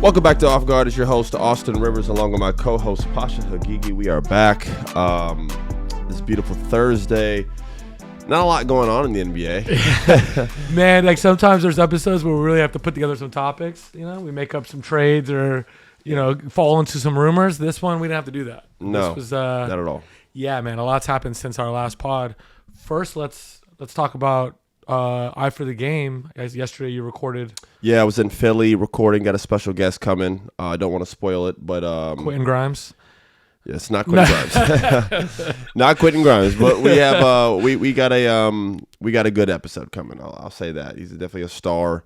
Welcome back to Off Guard. It's your host, Austin Rivers, along with my co-host, Pausha Haghighi. We are back this beautiful Thursday. Not a lot going on in the NBA. Man, like sometimes there's episodes where we really have to put together some topics. You know, we make up some trades or, fall into some rumors. This one, we didn't have to do that. No, this was, not at all. Yeah, man, a lot's happened since our last pod. First, let's talk about Eye for the Game. As yesterday you recorded. Yeah, I was in Philly recording. Got a special guest coming. I don't want to spoil it, but Quentin Grimes. Yes, not Quentin Grimes. Not Quentin Grimes, but we have we got a good episode coming. I'll say that. He's definitely a star,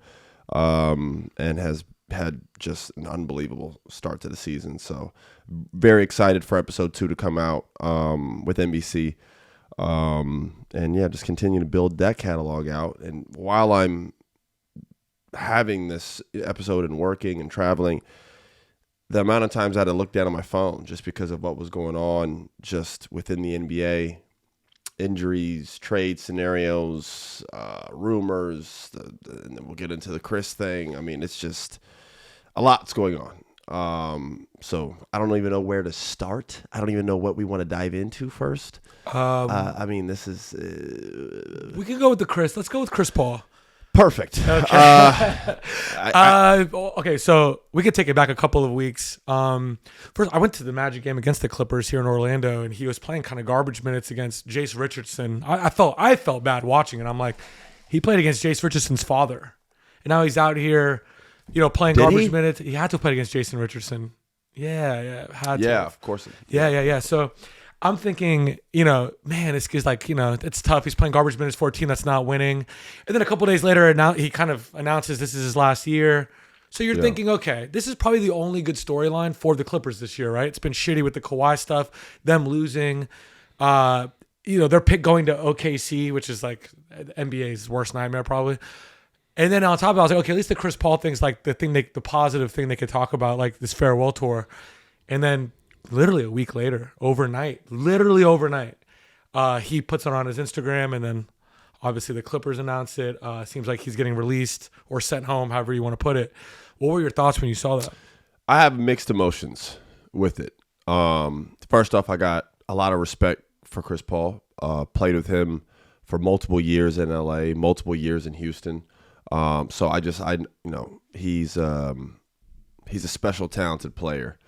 and has had just an unbelievable start to the season. So very excited for episode 2 to come out with NBC. And yeah, just continue to build that catalog out. And while I'm having this episode and working and traveling, the amount of times I had to look down at my phone just because of what was going on just within the NBA, injuries, trade scenarios, rumors, and then we'll get into the Chris thing. I mean, it's just a lot's going on. So I don't even know where to start. I don't even know what we want to dive into first. I mean, this is... we can go with the Chris. Let's go with Chris Paul. Perfect. Okay. Okay, so we could take it back a couple of weeks. First, I went to the Magic game against the Clippers here in Orlando, and he was playing kind of garbage minutes against Jace Richardson. I felt bad watching it. I'm like, he played against Jace Richardson's father, and now he's out here, playing garbage minutes. He had to play against Jason Richardson. Yeah, had to. Yeah, of course. Yeah. So I'm thinking, man, it's like, it's tough. He's playing garbage minutes for a team that's not winning. And then a couple days later, now he kind of announces this is his last year. So you're thinking, okay, this is probably the only good storyline for the Clippers this year, right? It's been shitty with the Kawhi stuff, them losing. Their pick going to OKC, which is like NBA's worst nightmare probably. And then on top of it, I was like, okay, at least the Chris Paul thing's like the positive thing they could talk about, like this farewell tour. And then literally a week later, overnight, he puts it on his Instagram, and then obviously the Clippers announced it. Seems like he's getting released or sent home, however you want to put it. What were your thoughts when you saw that? I have mixed emotions with it. First off, I got a lot of respect for Chris Paul. Played with him for multiple years in LA, multiple years in Houston. So he's a special, talented player.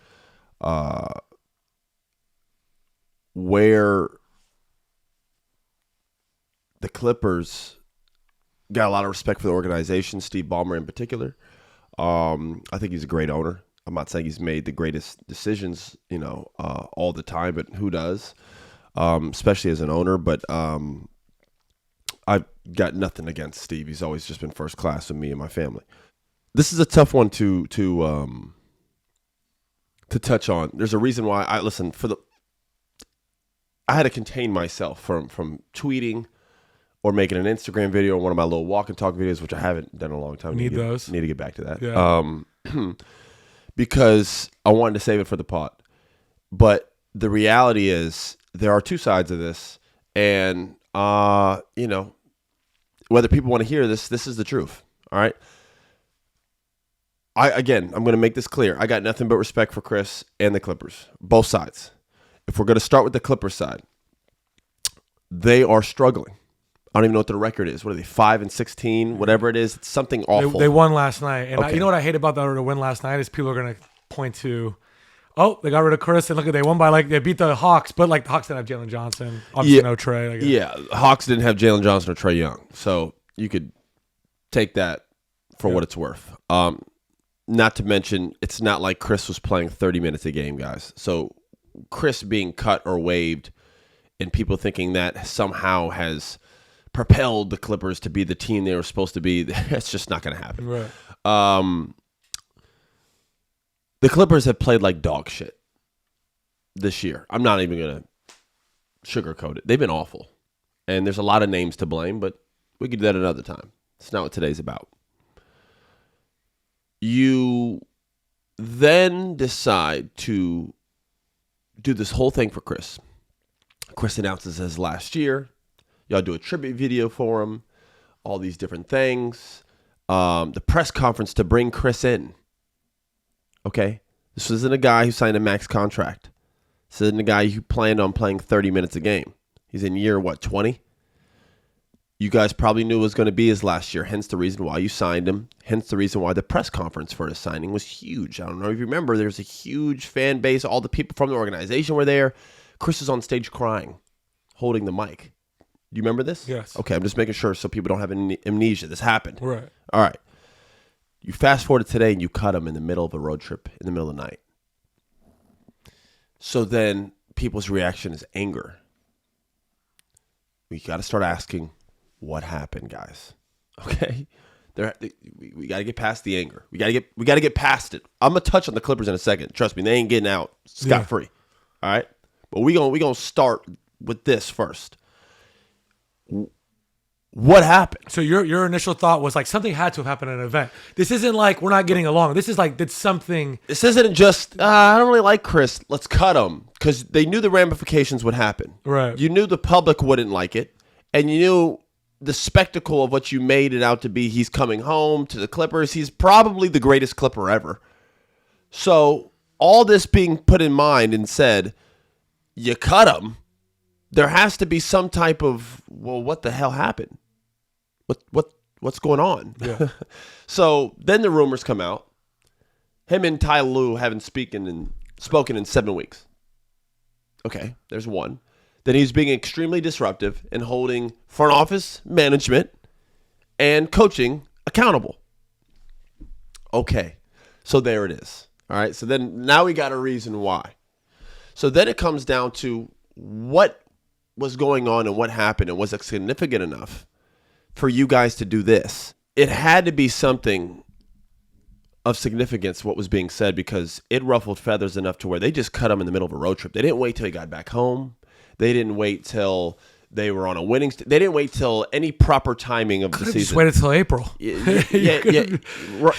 Where the Clippers got a lot of respect for the organization, Steve Ballmer in particular. I think he's a great owner. I'm not saying he's made the greatest decisions, all the time, but who does? Especially as an owner. But I've got nothing against Steve. He's always just been first class with me and my family. This is a tough one to touch on. There's a reason why I had to contain myself from tweeting or making an Instagram video or one of my little walk and talk videos, which I haven't done in a long time. Need those. Need to get back to that. Yeah. Because I wanted to save it for the pod. But the reality is there are two sides of this, and whether people want to hear this is the truth. All right. I'm going to make this clear. I got nothing but respect for Chris and the Clippers, both sides. If we're going to start with the Clippers side, they are struggling. I don't even know what their record is. What are they, 5-16, whatever it is? It's something awful. They won last night. And Okay. you know what I hate about the win last night is people are going to point to, they got rid of Chris, and look, they won by they beat the Hawks, but the Hawks didn't have Jalen Johnson. Obviously no Trey. Yeah, Hawks didn't have Jalen Johnson or Trey Young. So you could take that for what it's worth. Not to mention, it's not like Chris was playing 30 minutes a game, guys. So Chris being cut or waived and people thinking that somehow has propelled the Clippers to be the team they were supposed to be, that's just not going to happen. Right. The Clippers have played like dog shit this year. I'm not even going to sugarcoat it. They've been awful. And there's a lot of names to blame, but we could do that another time. It's not what today's about. You then decide to do this whole thing for Chris. Chris announces his last year. Y'all do a tribute video for him, all these different things. The press conference to bring Chris in. Okay? This isn't a guy who signed a max contract. This isn't a guy who planned on playing 30 minutes a game. He's in year, 20? You guys probably knew it was going to be his last year, hence the reason why you signed him, hence the reason why the press conference for his signing was huge. I don't know if you remember, there's a huge fan base. All the people from the organization were there. Chris is on stage crying, holding the mic. Do you remember this? Yes. Okay, I'm just making sure so people don't have amnesia. This happened. Right. All right. You fast forward to today and you cut him in the middle of a road trip, in the middle of the night. So then people's reaction is anger. We got to start asking, what happened, guys? Okay, we got to get past the anger. We got to get past it. I'm gonna touch on the Clippers in a second. Trust me, they ain't getting out scot free. All right, but we gonna start with this first. What happened? So your initial thought was like something had to have happened at an event. This isn't like we're not getting along. This is like did something. This isn't just I don't really like Chris. Let's cut him, because they knew the ramifications would happen. Right. You knew the public wouldn't like it, and you knew the spectacle of what you made it out to be. He's coming home to the Clippers. He's probably the greatest Clipper ever. So all this being put in mind and said, you cut him. There has to be some type of, well, what the hell happened? What's going on? Yeah. So then the rumors come out. Him and Ty Lue haven't spoken in 7 weeks. Okay, there's one. Then he's being extremely disruptive and holding front office management and coaching accountable. Okay, so there it is. All right, so then now we got a reason why. So then it comes down to what was going on and what happened, and was it significant enough for you guys to do this? It had to be something of significance, what was being said, because it ruffled feathers enough to where they just cut him in the middle of a road trip. They didn't wait till he got back home. They didn't wait till they were on a winning they didn't wait till any proper timing of the season. Just waited till April. Yeah.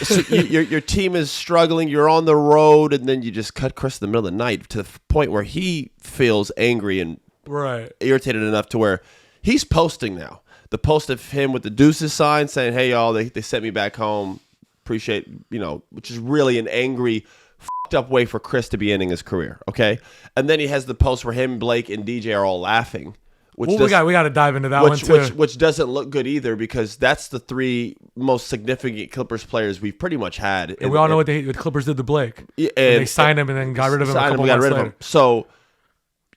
So your team is struggling. You're on the road, and then you just cut Chris in the middle of the night to the point where he feels angry and irritated enough to where he's posting now. The post of him with the deuces sign saying, "Hey y'all, they sent me back home. Appreciate, which is really an angry, fucked up way for Chris to be ending his career." Okay, and then he has the post where him, Blake, and DJ are all laughing. We got to dive into that one too. Which doesn't look good either, because that's the three most significant Clippers players we've pretty much had. And we all know what the Clippers did to Blake. And they signed him and then got rid of him a couple months later. So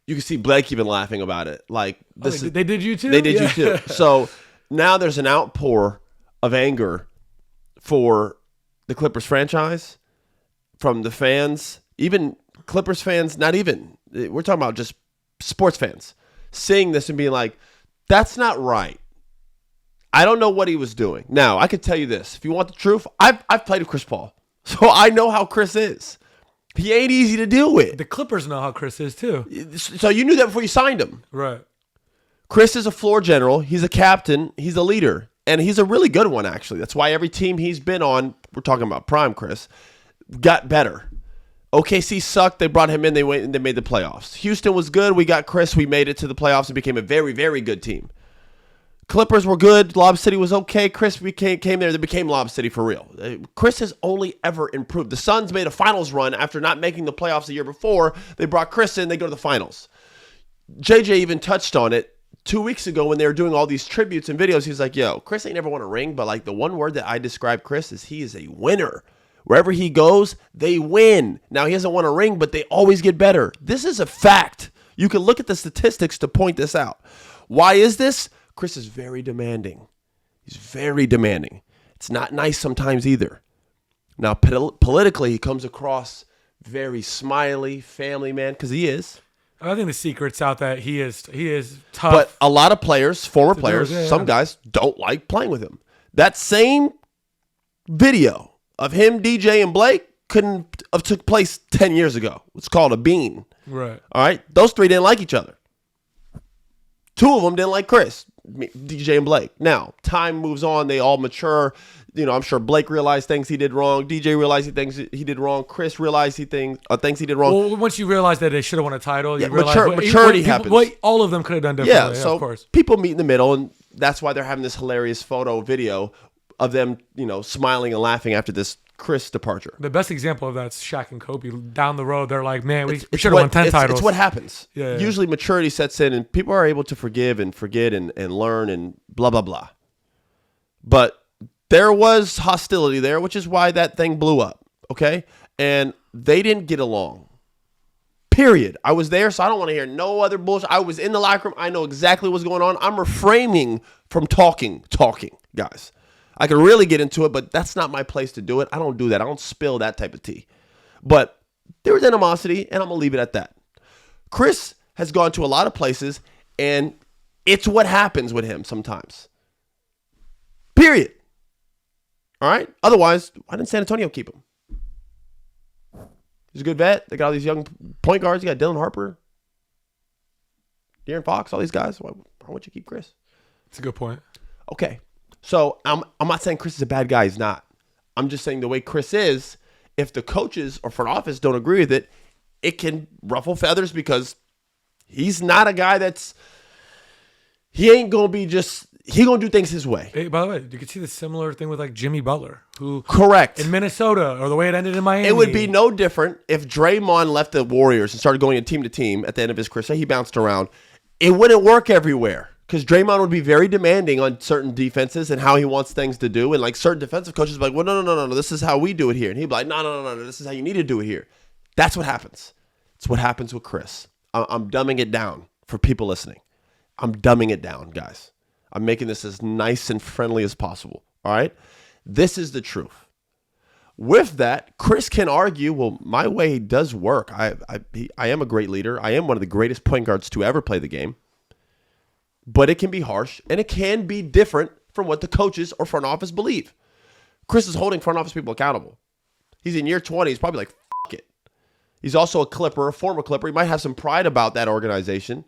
you can see Blake even laughing about it. Like this, they did you too. They did you too. So now there's an outpour of anger for the Clippers franchise from the fans, even Clippers fans. Not even, we're talking about just sports fans, seeing this and being like, that's not right. I don't know what he was doing. Now, I could tell you this. If you want the truth, I've played with Chris Paul. So I know how Chris is. He ain't easy to deal with. The Clippers know how Chris is too. So you knew that before you signed him. Right. Chris is a floor general. He's a captain. He's a leader. And he's a really good one, actually. That's why every team he's been on, we're talking about prime Chris, got better. OKC sucked. They brought him in. They went and they made the playoffs. Houston was good. We got Chris. We made it to the playoffs and became a very, very good team. Clippers were good. Lob City was okay. Chris came there. They became Lob City for real. Chris has only ever improved. The Suns made a finals run after not making the playoffs the year before. They brought Chris in. They go to the finals. JJ even touched on it 2 weeks ago when they were doing all these tributes and videos. He's like, yo, Chris ain't never won a ring, but like the one word that I describe Chris is he is a winner. Wherever he goes, they win. Now, he hasn't won a ring, but they always get better. This is a fact. You can look at the statistics to point this out. Why is this? Chris is very demanding. He's very demanding. It's not nice sometimes either. Now, politically, he comes across very smiley, family man, because he is. I think the secret's out that he is tough. But a lot of players, former players, some guys don't like playing with him. That same video of him, DJ, and Blake couldn't have took place 10 years ago. It's called a bean. Right. All right? Those three didn't like each other. Two of them didn't like Chris, DJ and Blake. Now, time moves on. They all mature. I'm sure Blake realized things he did wrong. DJ realized things he did wrong. Chris realized things he did wrong. Well, once you realize that they should have won a title, you realize maturity happens. All of them could have done differently. Yeah, so of course. People meet in the middle, and that's why they're having this hilarious video of them, smiling and laughing after this Chris departure. The best example of that's Shaq and Kobe. Down the road, they're like, man, we should have won 10 titles. It's what happens. Yeah. Usually maturity sets in, and people are able to forgive and forget and learn and blah, blah, blah. But there was hostility there, which is why that thing blew up, okay? And they didn't get along. Period. I was there, so I don't want to hear no other bullshit. I was in the locker room. I know exactly what's going on. I'm refraining from talking, guys. I could really get into it, but that's not my place to do it. I don't do that. I don't spill that type of tea. But there was animosity, and I'm going to leave it at that. Chris has gone to a lot of places, and it's what happens with him sometimes. Period. All right? Otherwise, why didn't San Antonio keep him? He's a good vet. They got all these young point guards. You got Dylan Harper, De'Aaron Fox, all these guys. Why won't you keep Chris? That's a good point. Okay. So I'm not saying Chris is a bad guy. He's not. I'm just saying the way Chris is, if the coaches or front office don't agree with it, it can ruffle feathers because he's not a guy he ain't going to be he going to do things his way. Hey, by the way, you could see the similar thing with like Jimmy Butler, who correct in Minnesota, or the way it ended in Miami. It would be no different if Draymond left the Warriors and started going team to team at the end of his career. Say he bounced around. It wouldn't work everywhere. Because Draymond would be very demanding on certain defenses and how he wants things to do. And like certain defensive coaches would be like, well, no, this is how we do it here. And he'd be like, no, this is how you need to do it here. That's what happens. It's what happens with Chris. I'm dumbing it down for people listening. I'm dumbing it down, guys. I'm making this as nice and friendly as possible. All right? This is the truth. With that, Chris can argue, well, my way does work. I am a great leader. I am one of the greatest point guards to ever play the game. But it can be harsh, and it can be different from what the coaches or front office believe. Chris is holding front office people accountable. He's in year 20. He's probably like, fuck it. He's also a Clipper, a former Clipper. He might have some pride about that organization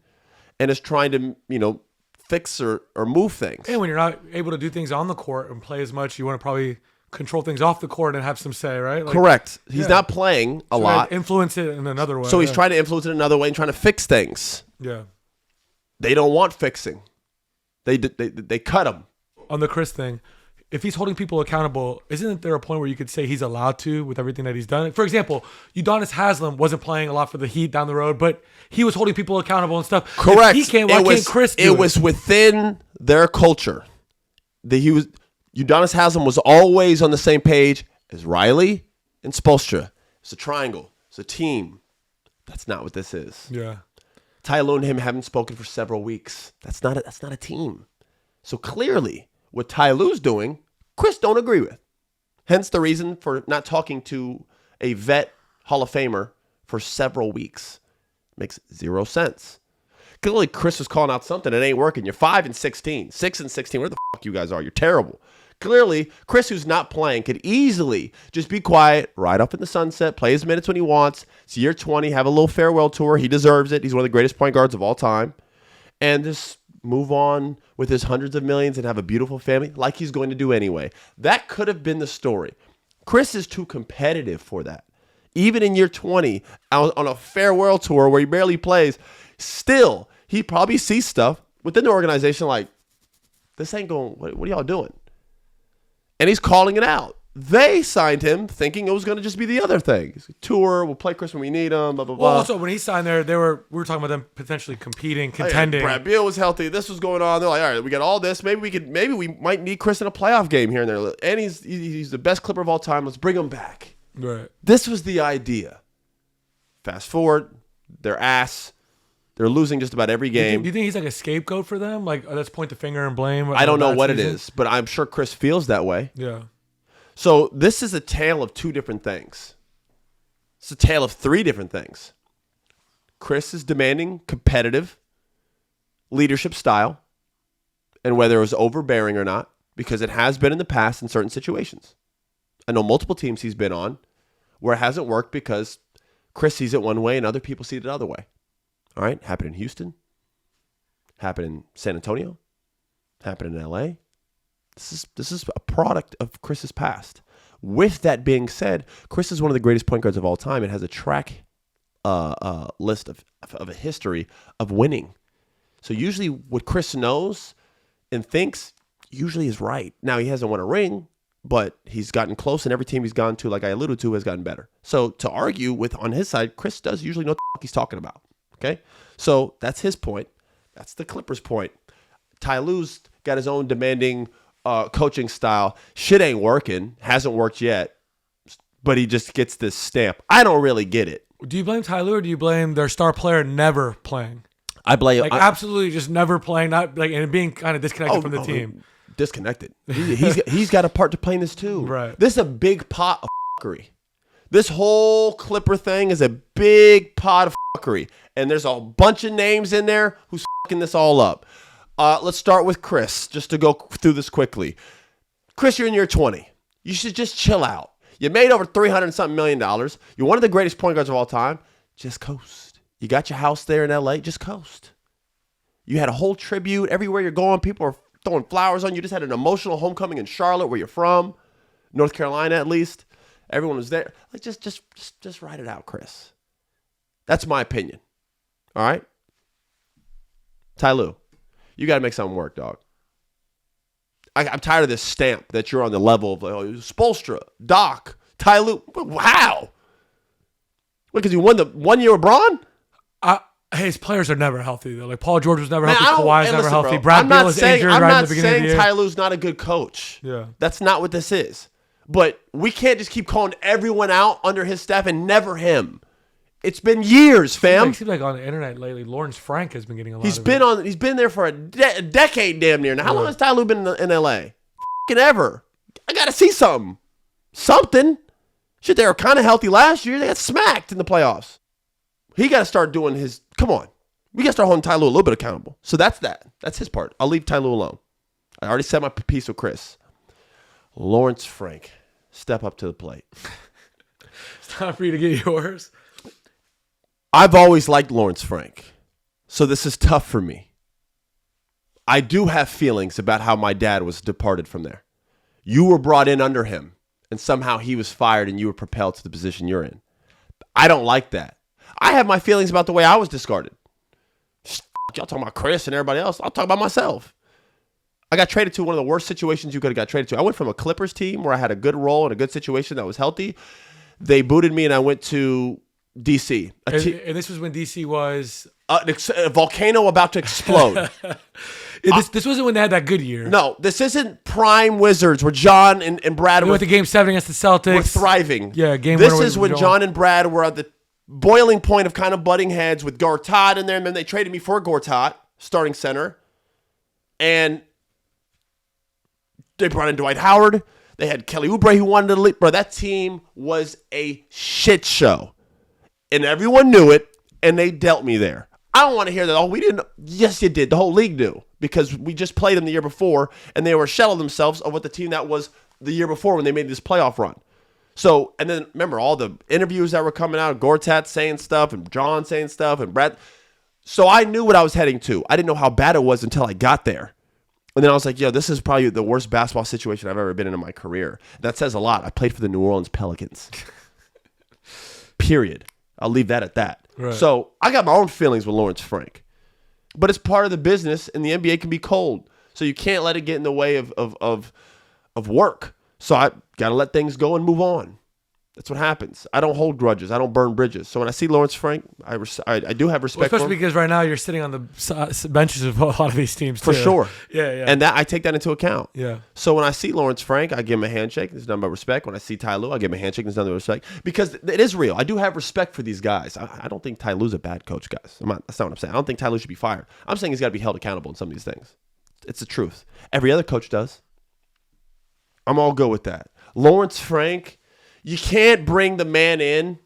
and is trying to, fix or move things. And when you're not able to do things on the court and play as much, you want to probably control things off the court and have some say, right? Like, correct. He's not playing a lot. Influence it in another way. So he's trying to influence it another way and trying to fix things. Yeah. They don't want fixing. They cut him. On the Chris thing, if he's holding people accountable, isn't there a point where you could say he's allowed to with everything that he's done? For example, Udonis Haslem wasn't playing a lot for the Heat down the road, but he was holding people accountable and stuff. Correct. If he can't, why can't Chris do it? It was within their culture. Udonis Haslem was always on the same page as Riley and Spoelstra. It's a triangle. It's a team. That's not what this is. Yeah. Ty Lue and him haven't spoken for several weeks. That's not a team. So clearly, what Ty Lue's doing, Chris don't agree with. Hence the reason for not talking to a vet Hall of Famer for several weeks. Makes zero sense. Clearly, Chris was calling out something. It ain't working. You're 5-16, 6-16. Where the fuck you guys are? You're terrible. Clearly, Chris, who's not playing, could easily just be quiet, ride off in the sunset, play his minutes when he wants. It's year 20, have a little farewell tour. He deserves it. He's one of the greatest point guards of all time. And just move on with his hundreds of millions and have a beautiful family like he's going to do anyway. That could have been the story. Chris is too competitive for that. Even in year 20, on a farewell tour where he barely plays, still, he probably sees stuff within the organization like, this ain't going, what are y'all doing? And he's calling it out. They signed him thinking it was going to just be the other thing. Tour, we'll play Chris when we need him, blah, blah, blah. Well, also, when he signed there, we were talking about them potentially competing, contending. Brad Beal was healthy. This was going on. They're like, all right, we got all this. Maybe we might need Chris in a playoff game here and there. And he's the best Clipper of all time. Let's bring him back. Right. This was the idea. Fast forward, they're ass. They're losing just about every game. Do you think he's like a scapegoat for them? Like, let's point the finger and blame? I don't know what it is, but I'm sure Chris feels that way. Yeah. So this is a tale of two different things. It's a tale of three different things. Chris is demanding competitive leadership style, and whether it was overbearing or not, because it has been in the past in certain situations. I know multiple teams he's been on where it hasn't worked because Chris sees it one way and other people see it the other way. All right? Happened in Houston. Happened in San Antonio. Happened in LA. This is a product of Chris's past. With that being said, Chris is one of the greatest point guards of all time and has a track list of a history of winning. So usually what Chris knows and thinks usually is right. Now, he hasn't won a ring, but he's gotten close, and every team he's gone to, like I alluded to, has gotten better. So to argue with on his side, Chris does usually know what the he's talking about. Okay? So that's his point. That's the Clippers' point. Ty Lue's got his own demanding coaching style. Shit ain't working. Hasn't worked yet. But he just gets this stamp. I don't really get it. Do you blame Ty Lue, or do you blame their star player never playing? I blame absolutely just never playing, not like and being kind of disconnected from the team. Disconnected. He's got a part to play in this too. Right. This is a big pot of fuckery. This whole Clipper thing is a big pot of fuckery, and there's a bunch of names in there who's fucking this all up. Let's start with Chris, just to go through this quickly. Chris, you're in year 20. You should just chill out. You made over $300-something million. You're one of the greatest point guards of all time. Just coast. You got your house there in L.A. Just coast. You had a whole tribute. Everywhere you're going, people are throwing flowers on you. Just had an emotional homecoming in Charlotte, where you're from, North Carolina at least. Everyone was there. Like just ride it out, Chris. That's my opinion. All right? Ty Lue, you got to make something work, dog. I'm tired of this stamp that you're on the level of Spoelstra, Doc, Ty Lue. How? What, because you won the 1 year with Braun? His players are never healthy, though. Like, Paul George was never healthy. Kawhi's never healthy. Bro, Brad Beal was injured right in the beginning of the year. I'm not saying Ty Lue's not a good coach. Yeah. That's not what this is. But we can't just keep calling everyone out under his staff and never him. It's been years, fam. It seems like on the internet lately, Lawrence Frank has been getting a lot He's been there for a decade damn near. Now, how long has Ty Lue been in L.A.? Fucking ever. I got to see something. Something. Shit, they were kind of healthy last year. They got smacked in the playoffs. He got to start doing his... Come on. We got to start holding Ty Lue a little bit accountable. So that's that. That's his part. I'll leave Ty Lue alone. I already said my piece with Chris. Lawrence Frank, step up to the plate. It's time for you to get yours. I've always liked Lawrence Frank, so this is tough for me. I do have feelings about how my dad was departed from there. You were brought in under him, and somehow he was fired and you were propelled to the position you're in. I don't like that. I have my feelings about the way I was discarded. Y'all talking about Chris and everybody else. I'll talk about myself. I got traded to one of the worst situations you could have got traded to. I went from a Clippers team where I had a good role and a good situation that was healthy. They booted me and I went to DC. And this was when DC was... a volcano about to explode. This wasn't when they had that good year. No, this isn't prime Wizards where John and Brad went to Game 7 against the Celtics. Were thriving. Yeah, This is when John and Brad were at the boiling point of kind of butting heads with Gortat in there, and then they traded me for Gortat, starting center. And they brought in Dwight Howard. They had Kelly Oubre who wanted to leave. Bro, that team was a shit show. And everyone knew it, and they dealt me there. I don't want to hear that. Oh, we didn't. Yes, you did. The whole league knew because we just played them the year before, and they were shell themselves of what the team that was the year before when they made this playoff run. So, and then remember all the interviews that were coming out, Gortat saying stuff, and John saying stuff, and Brad. So I knew what I was heading to. I didn't know how bad it was until I got there. And then I was like, yo, this is probably the worst basketball situation I've ever been in my career. That says a lot. I played for the New Orleans Pelicans. Period. I'll leave that at that. Right. So I got my own feelings with Lawrence Frank. But it's part of the business, and the NBA can be cold. So you can't let it get in the way of work. So I got to let things go and move on. That's what happens. I don't hold grudges. I don't burn bridges. So when I see Lawrence Frank, I do have respect for him. Especially because right now you're sitting on the benches of a lot of these teams, too. For sure. Yeah. And that I take that into account. Yeah. So when I see Lawrence Frank, I give him a handshake. There's nothing but respect. When I see Ty Lue, I give him a handshake. There's nothing but respect. Because it is real. I do have respect for these guys. I don't think Ty Lue's a bad coach, guys. That's not what I'm saying. I don't think Ty Lue should be fired. I'm saying he's got to be held accountable in some of these things. It's the truth. Every other coach does. I'm all good with that. Lawrence Frank... You can't bring the man in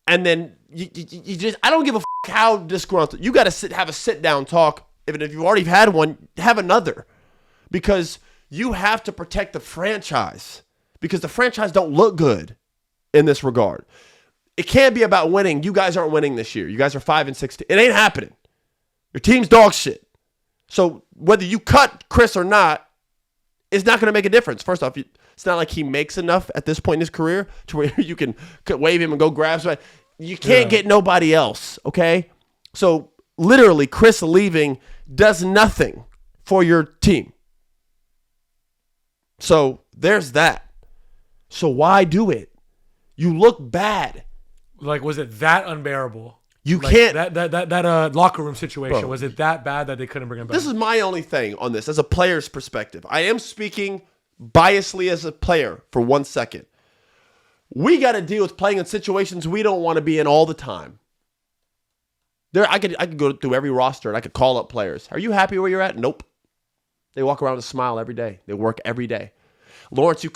and then you just, I don't give a how disgruntled. You got to have a sit-down talk. Even if you've already had one, have another. Because you have to protect the franchise. Because the franchise don't look good in this regard. It can't be about winning. You guys aren't winning this year. You guys are 5-16. It ain't happening. Your team's dog shit. So whether you cut Chris or not, it's not going to make a difference. First off, it's not like he makes enough at this point in his career to where you can wave him and go grab somebody. You can't get nobody else, okay? So literally, Chris leaving does nothing for your team. So there's that. So why do it? You look bad. Like, was it that unbearable? You can't. That locker room situation, Bro, was it that bad that they couldn't bring him back? This is my only thing on this as a player's perspective. I am speaking biasly as a player for 1 second. We got to deal with playing in situations we don't want to be in all the time. I could go through every roster and I could call up players. Are you happy where you're at? Nope. They walk around and smile every day. They work every day. Lawrence, you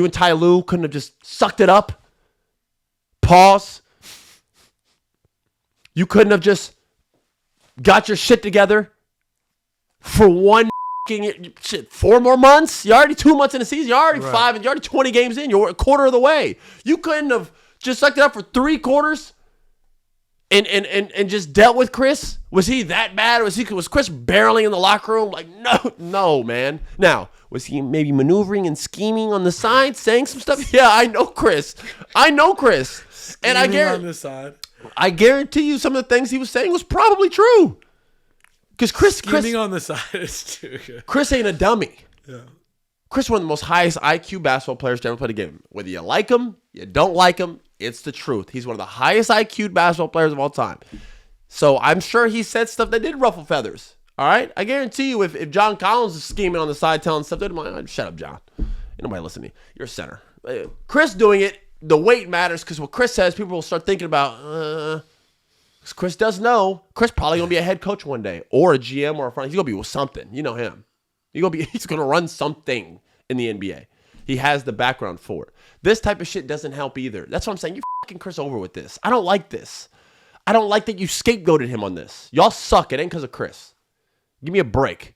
and Ty Lue couldn't have just sucked it up. Pause. You couldn't have just got your shit together for 4 more months. You're already 2 months in the season. You're already 5, and you're already 20 games in. You're a quarter of the way. You couldn't have just sucked it up for 3 quarters and just dealt with Chris. Was he that bad? Was Chris barreling in the locker room? Like, no, man. Now, was he maybe maneuvering and scheming on the side, saying some stuff? Yeah, I know Chris. And I guarantee you some of the things he was saying was probably true. Because Chris on the side is too good. Chris ain't a dummy. Yeah. Chris, one of the most highest IQ basketball players to ever play the game. Whether you like him, you don't like him, it's the truth. He's one of the highest IQ basketball players of all time. So I'm sure he said stuff that did ruffle feathers. All right? I guarantee you if John Collins is scheming on the side telling stuff, they'd be like, shut up, John. Ain't nobody listening. You're a center. Chris doing it, the weight matters because what Chris says, people will start thinking about, because Chris does know, Chris probably going to be a head coach one day or a GM or a front. He's going to be with something. You know him. He's going to run something in the NBA. He has the background for it. This type of shit doesn't help either. That's what I'm saying. You're fucking Chris over with this. I don't like this. I don't like that you scapegoated him on this. Y'all suck. It ain't because of Chris. Give me a break.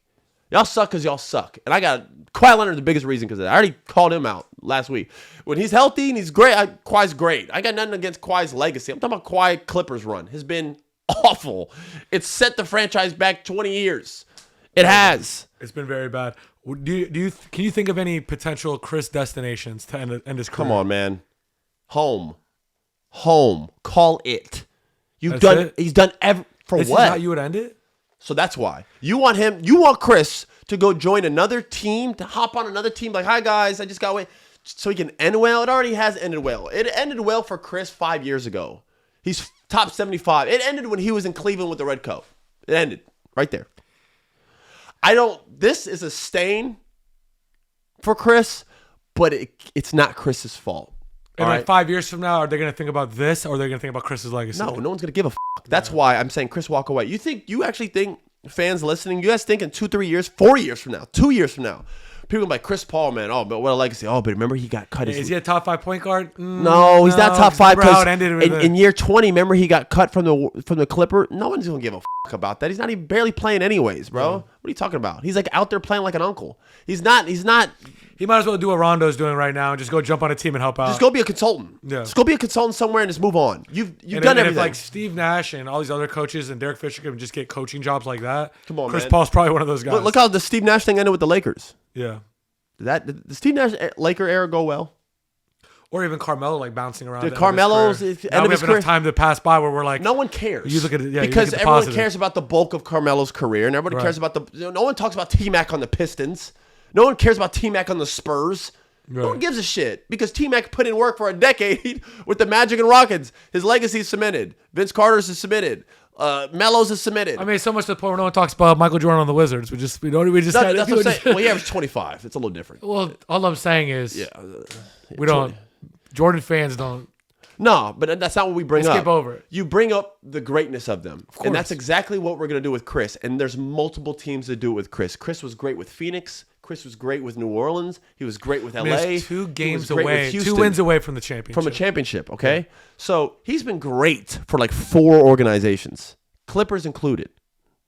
Y'all suck because y'all suck. And I got Kawhi Leonard the biggest reason because I already called him out last week. When he's healthy and he's great, Kawhi's great. I got nothing against Kawhi's legacy. I'm talking about Kawhi Clippers run. Has been awful. It's set the franchise back 20 years. It has. It's been very bad. Can you think of any potential Chris destinations to end his career? Come on, man. Home. Call it. He's done for this what? Is how you would end it? So that's why. You want Chris to go join another team, to hop on another team like, hi guys, I just got away. So he can end well. It already has ended well. It ended well for Chris 5 years ago. He's top 75. It ended when he was in Cleveland with the red coat. It ended right there. This is a stain for Chris, but it's not Chris's fault. And like 5 years from now, are they going to think about this or are they going to think about Chris's legacy? No one's going to give a fuck. That's why I'm saying Chris walk away. You actually think fans listening, you guys think in 2, 3 years, 4 years from now, 2 years from now, people are like, Chris Paul, man, oh, but what a legacy. Oh, but remember he got cut. Is he a top 5 point guard? No, he's not top 5 because in year 20, remember he got cut from the Clipper? No one's going to give a fuck about that. He's not even barely playing anyways, bro. Yeah. What are you talking about? He's like out there playing like an uncle. He's not. He might as well do what Rondo's doing right now and just go jump on a team and help out. Just go be a consultant. Yeah. Just go be a consultant somewhere and just move on. You've done everything. If like Steve Nash and all these other coaches and Derek Fisher can just get coaching jobs like that. Come on, Chris Paul's probably one of those guys. Look how the Steve Nash thing ended with the Lakers. Yeah. Did the Steve Nash Laker era go well? Or even Carmelo like bouncing around. Dude, Carmelo's end of his career. Enough time to pass by where we're like, no one cares. You look at it, because everyone cares about the bulk of Carmelo's career, and everybody cares about no one talks about T-Mac on the Pistons. No one cares about T-Mac on the Spurs. Right. No one gives a shit because T-Mac put in work for a decade with the Magic and Rockets. His legacy is cemented. Vince Carter's is cemented. Melo's is cemented. I mean, so much to the point where no one talks about Michael Jordan on the Wizards. That's what I'm saying. Well, he averaged 25. It's a little different. Well, all I'm saying is, we don't. Jordan fans don't. No, but that's not what we bring up. Skip over it. You bring up the greatness of them. And that's exactly what we're going to do with Chris. And there's multiple teams that do it with Chris. Chris was great with Phoenix. Chris was great with New Orleans. He was great with LA. 2 games away, 2 wins away from the championship. From a championship, okay? Yeah. So he's been great for like 4 organizations, Clippers included.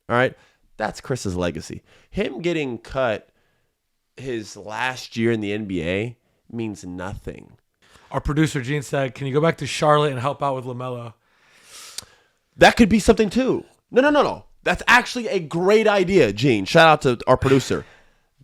All right? That's Chris's legacy. Him getting cut his last year in the NBA means nothing. Our producer, Gene, said, can you go back to Charlotte and help out with LaMelo? That could be something too. No. That's actually a great idea, Gene. Shout out to our producer.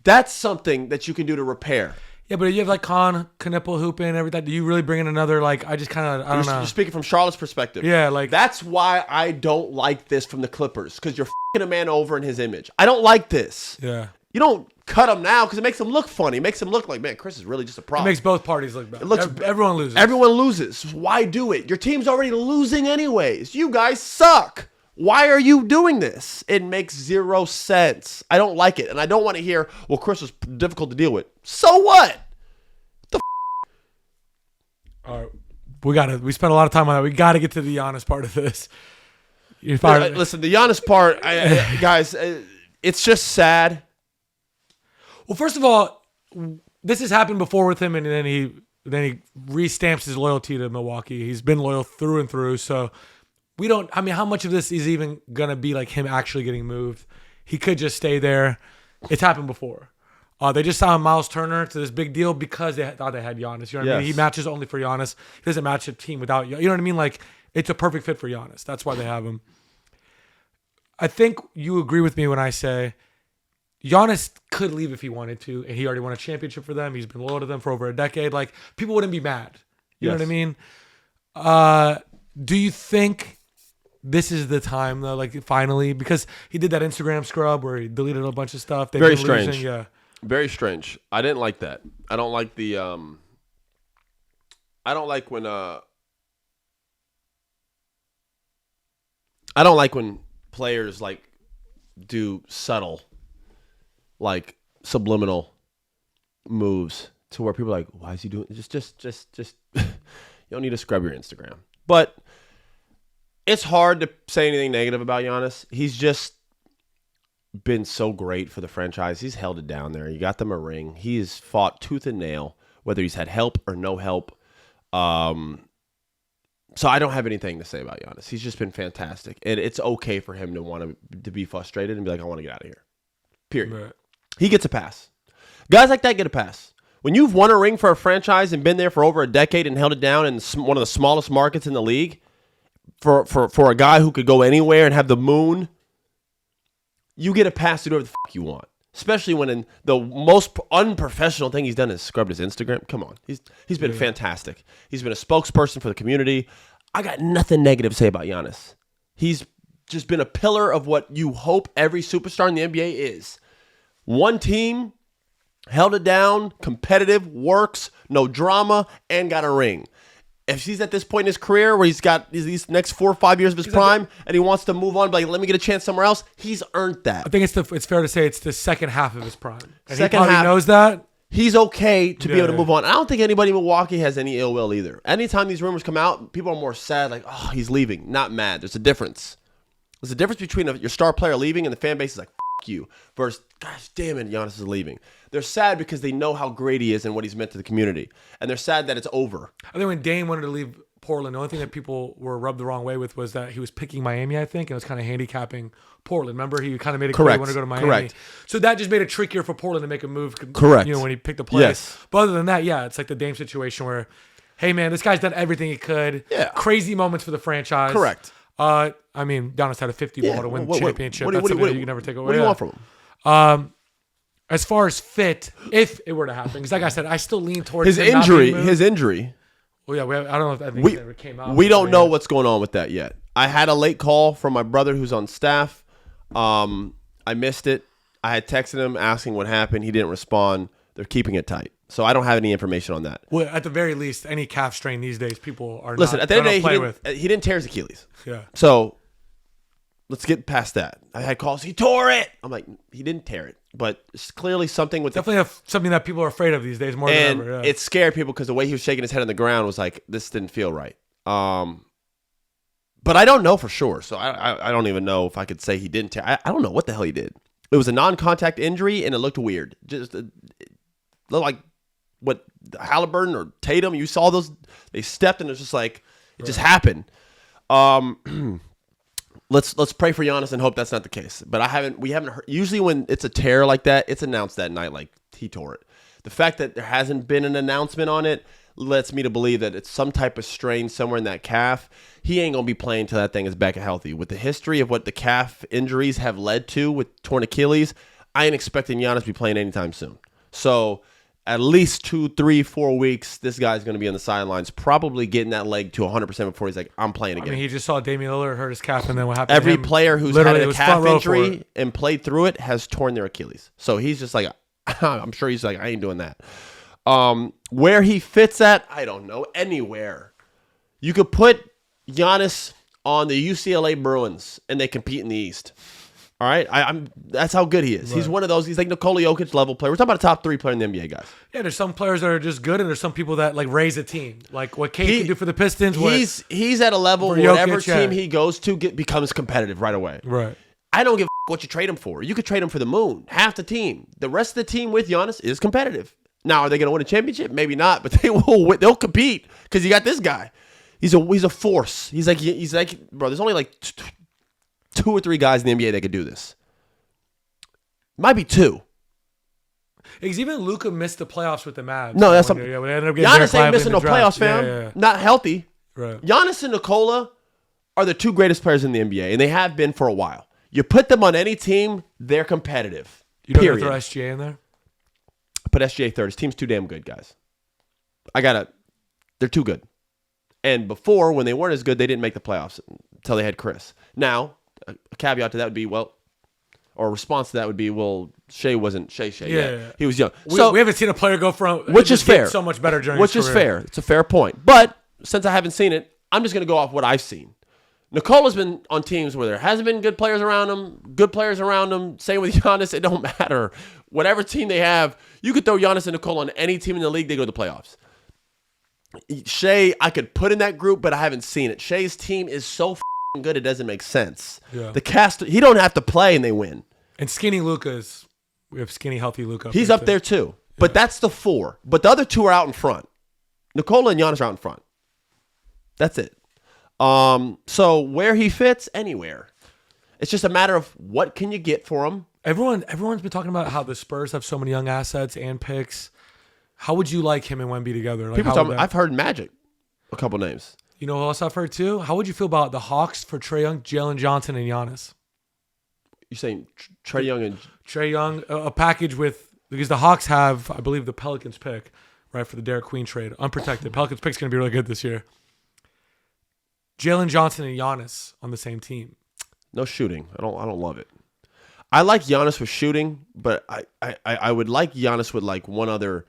That's something that you can do to repair. Yeah, but you have like Knipple hooping and everything. Do you really bring in another, like, I just kind of, I don't know. You're speaking from Charlotte's perspective. Yeah, like. That's why I don't like this from the Clippers, because you're f***ing a man over in his image. I don't like this. Yeah. You don't cut him now because it makes him look funny. It makes him look like, man, Chris is really just a problem. It makes both parties look bad. Everyone loses. Everyone loses. Why do it? Your team's already losing anyways. You guys suck. Why are you doing this? It makes zero sense. I don't like it. And I don't want to hear, well, Chris was difficult to deal with. So what? All right. We spent a lot of time on that. We got to get to the Giannis part of this. Listen, the Giannis part, guys, it's just sad. Well, first of all, this has happened before with him, and then he restamps his loyalty to Milwaukee. He's been loyal through and through. So we don't. I mean, how much of this is even gonna be like him actually getting moved? He could just stay there. It's happened before. They just signed Miles Turner to this big deal because they thought they had Giannis. You know what I mean? He matches only for Giannis. He doesn't match a team without you. You know what I mean? Like, it's a perfect fit for Giannis. That's why they have him. I think you agree with me when I say Giannis could leave if he wanted to, and he already won a championship for them. He's been loyal to them for over a decade. Like, people wouldn't be mad. You know what I mean? Do you think this is the time, though, like, finally? Because he did that Instagram scrub where he deleted a bunch of stuff. Very strange. Losing. Yeah. Very strange. I didn't like that. I don't like the I don't like when players like do subtle, like subliminal moves to where people are like, why is he doing just you don't need to scrub your Instagram. But it's hard to say anything negative about Giannis. He's just been so great for the franchise. He's held it down there. He got them a ring. He has fought tooth and nail, whether he's had help or no help. So I don't have anything to say about Giannis. He's just been fantastic. And it's okay for him to want to be frustrated and be like, I want to get out of here. Period. Right. He gets a pass. Guys like that get a pass. When you've won a ring for a franchise and been there for over a decade and held it down in one of the smallest markets in the league, for a guy who could go anywhere and have the moon, you get a pass to do whatever the fuck you want. Especially when in the most unprofessional thing he's done is scrubbed his Instagram. Come on. He's been fantastic. He's been a spokesperson for the community. I got nothing negative to say about Giannis. He's just been a pillar of what you hope every superstar in the NBA is. One team, held it down, competitive, works, no drama, and got a ring. If he's at this point in his career where he's got these next 4 or 5 years of his prime and he wants to move on, like, let me get a chance somewhere else, he's earned that. I think it's fair to say it's the second half of his prime. And second he probably half, knows that. He's okay to be able to move on. I don't think anybody in Milwaukee has any ill will either. Anytime these rumors come out, people are more sad, like, oh, he's leaving. Not mad. There's a difference. There's a difference between your star player leaving and the fan base is like, f*** you, versus, gosh damn it, Giannis is leaving. They're sad because they know how great he is and what he's meant to the community. And they're sad that it's over. I think when Dame wanted to leave Portland, the only thing that people were rubbed the wrong way with was that he was picking Miami, I think, and it was kind of handicapping Portland. Remember, he kind of made it clear he wanted to go to Miami. Correct. So that just made it trickier for Portland to make a move. Correct. You know, when he picked the place. Yes. But other than that, yeah, it's like the Dame situation where, hey man, this guy's done everything he could. Yeah. Crazy moments for the franchise. Correct. I mean, Giannis had a 50 ball to win the championship. That's something that you can never take away. What do you want from him? As far as fit, if it were to happen, because like I said, I still lean towards his injury. His injury. Well, yeah, I don't know if that ever came out. We don't know what's going on with that yet. I had a late call from my brother who's on staff. I missed it. I had texted him asking what happened. He didn't respond. They're keeping it tight. So I don't have any information on that. Well, at the very least, any calf strain these days, people are Listen, not, at the end of the day, he didn't tear his Achilles. Yeah. So let's get past that. I had calls. He tore it. I'm like, he didn't tear it. But it's clearly something with definitely something that people are afraid of these days more than ever. Yeah. It scared people because the way he was shaking his head on the ground was like, this didn't feel right. But I don't know for sure. So I don't even know if I could say he didn't tear. I don't know what the hell he did. It was a non-contact injury, and it looked weird. Just it looked like what Halliburton or Tatum. You saw those. They stepped, and it was just like it just happened. Let's pray for Giannis and hope that's not the case. But we haven't heard. Usually when it's a tear like that, it's announced that night like he tore it. The fact that there hasn't been an announcement on it lets me to believe that it's some type of strain somewhere in that calf. He ain't gonna be playing till that thing is back and healthy. With the history of what the calf injuries have led to with torn Achilles, I ain't expecting Giannis to be playing anytime soon. So at least 2, 3, 4 weeks, this guy's going to be on the sidelines, probably getting that leg to 100% before he's like, I'm playing again. I mean, he just saw Damian Lillard hurt his calf, and then what happened Every to him, player who's had a calf injury and played through it has torn their Achilles. So he's just like, I'm sure he's like, I ain't doing that. Where he fits at, I don't know, anywhere. You could put Giannis on the UCLA Bruins, and they compete in the East. All right, that's how good he is. Right. He's one of those. He's like Nikola Jokic level player. We're talking about a top 3 player in the NBA, guys. Yeah, there's some players that are just good, and there's some people that like raise a team, like what Cade can do for the Pistons. He's at a level where whatever team he goes to becomes competitive right away. Right. I don't give a what you trade him for. You could trade him for the moon. Half the team, the rest of the team with Giannis is competitive. Now, are they going to win a championship? Maybe not, but they will. They'll compete because you got this guy. He's a force. He's like bro. There's only like 2 or 3 guys in the NBA that could do this. Might be 2. Because even Luka missed the playoffs with the Mavs. No, that's something. Giannis ain't missing no playoffs, fam. Yeah. Not healthy. Right. Giannis and Nikola are the 2 greatest players in the NBA, and they have been for a while. You put them on any team, they're competitive. You don't throw SGA in there? Put SGA third. His team's too damn good, guys. They're too good. And before, when they weren't as good, they didn't make the playoffs until they had Chris. Now, a caveat to that would be, or a response to that would be, Shea wasn't Shea yet. Yeah. He was young. We haven't seen a player go from which is fair, so much better during his career. Which is fair. It's a fair point. But since I haven't seen it, I'm just going to go off what I've seen. Nicola's been on teams where there hasn't been good players around him. Same with Giannis. It don't matter. Whatever team they have, you could throw Giannis and Nikola on any team in the league, they go to the playoffs. Shea, I could put in that group, but I haven't seen it. Shea's team is so good, it doesn't make sense. Yeah. The cast, he don't have to play and they win. And skinny Luka's, we have skinny, healthy Luka. He's up there too. Yeah. But that's the 4. But the other 2 are out in front. Nikola and Giannis are out in front. That's it. So where he fits, anywhere. It's just a matter of what can you get for him. Everyone's been talking about how the Spurs have so many young assets and picks. How would you like him and Wemby together? Like, I've heard Magic, a couple names. You know what else I've heard too? How would you feel about the Hawks for Trae Young, Jalen Johnson, and Giannis? You're saying Trae Young and Trae Young, a package with, because the Hawks have, I believe, the Pelicans pick, right, for the Derek Queen trade, unprotected. Pelicans pick's going to be really good this year. Jalen Johnson and Giannis on the same team. No shooting. I don't love it. I like Giannis with shooting, but I would like Giannis with like one other.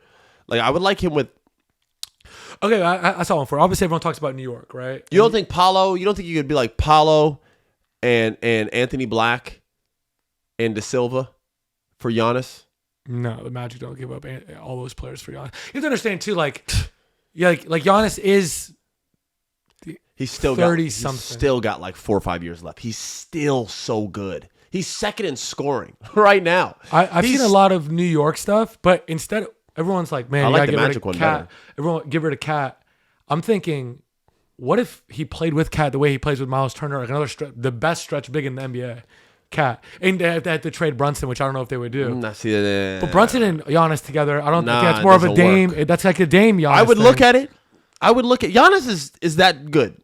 Like I would like him with. Okay, I saw one for. Obviously, everyone talks about New York, right? You don't think Paolo? You don't think you could be like Paolo and Anthony Black and De Silva for Giannis? No, the Magic don't give up all those players for Giannis. You have to understand too, like Giannis is. He's still 30-something. He's still got like 4 or 5 years left. He's still so good. He's second in scoring right now. I've seen a lot of New York stuff, but instead, everyone's like, man, I you like gotta the get Magic rid of one Cat. better. Everyone give rid of Cat. I'm thinking, what if he played with Cat the way he plays with Miles Turner, like the best stretch big in the NBA? Cat. And they had to trade Brunson, which I don't know if they would do. But Brunson and Giannis together, I think that's more of a Dame. Work. That's like a Dame Giannis. I would look at it. Giannis is that good.